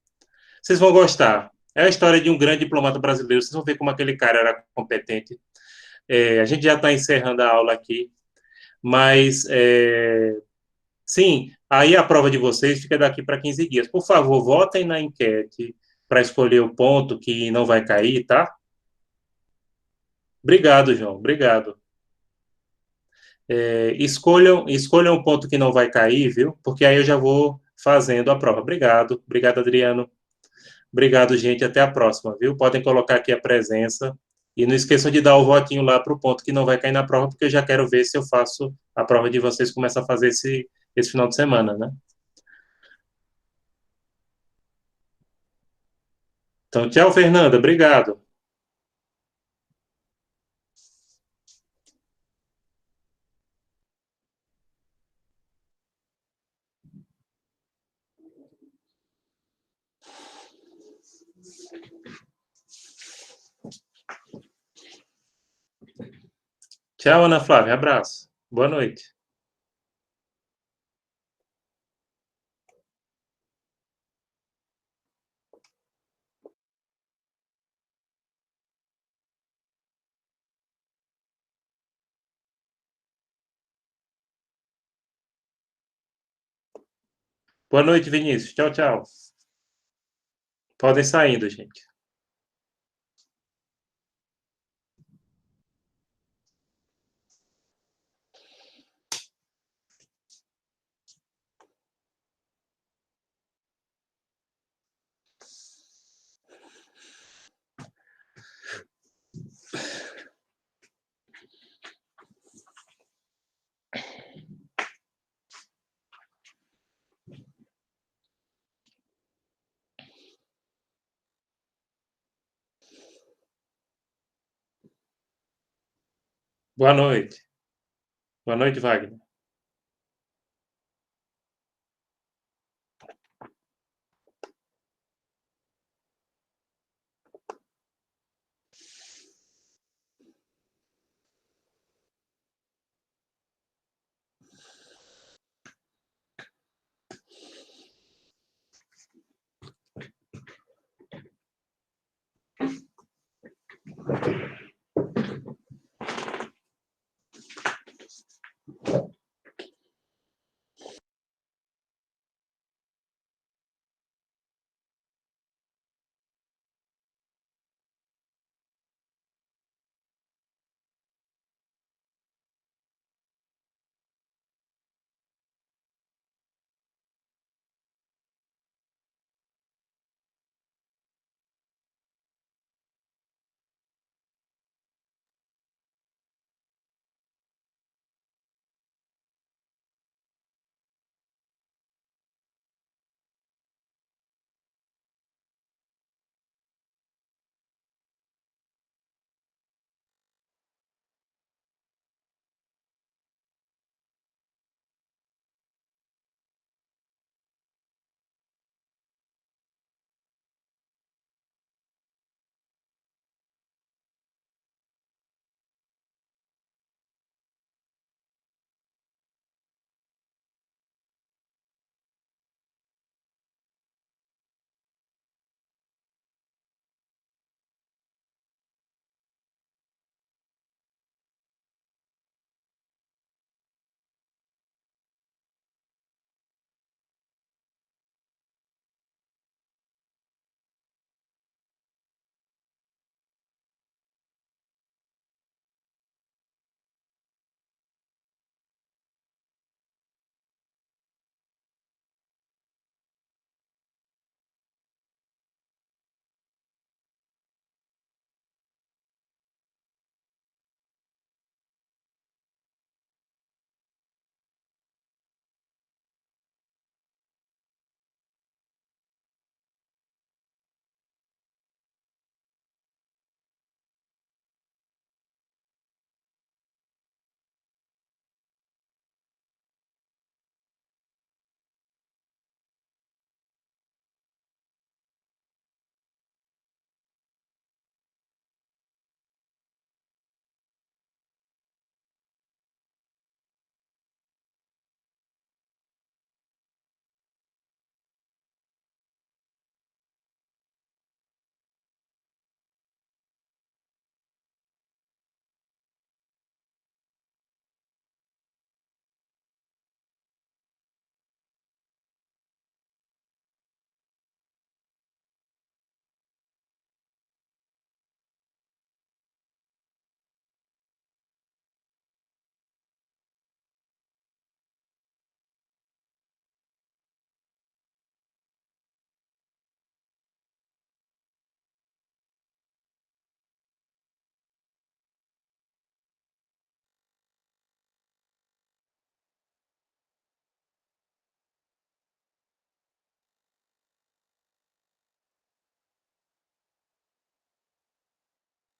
Vocês vão gostar. É a história de um grande diplomata brasileiro. Vocês vão ver como aquele cara era competente. A gente já está encerrando a aula aqui, mas sim, aí a prova de vocês fica daqui para 15 dias. Por favor, votem na enquete para escolher o ponto que não vai cair, tá? Obrigado, João. Obrigado. Escolham um ponto que não vai cair, viu? Porque aí eu já vou fazendo a prova. Obrigado. Obrigado, Adriano. Obrigado, gente. Até a próxima, viu? Podem colocar aqui a presença. E não esqueçam de dar o votinho lá para o ponto que não vai cair na prova, porque eu já quero ver se eu faço a prova de vocês começar a fazer esse final de semana, né? Então, tchau, Fernanda. Obrigado. Tchau, Ana Flávia. Abraço. Boa noite. Boa noite, Vinícius. Tchau, tchau. Podem saindo, gente. Boa noite. Boa noite, Wagner.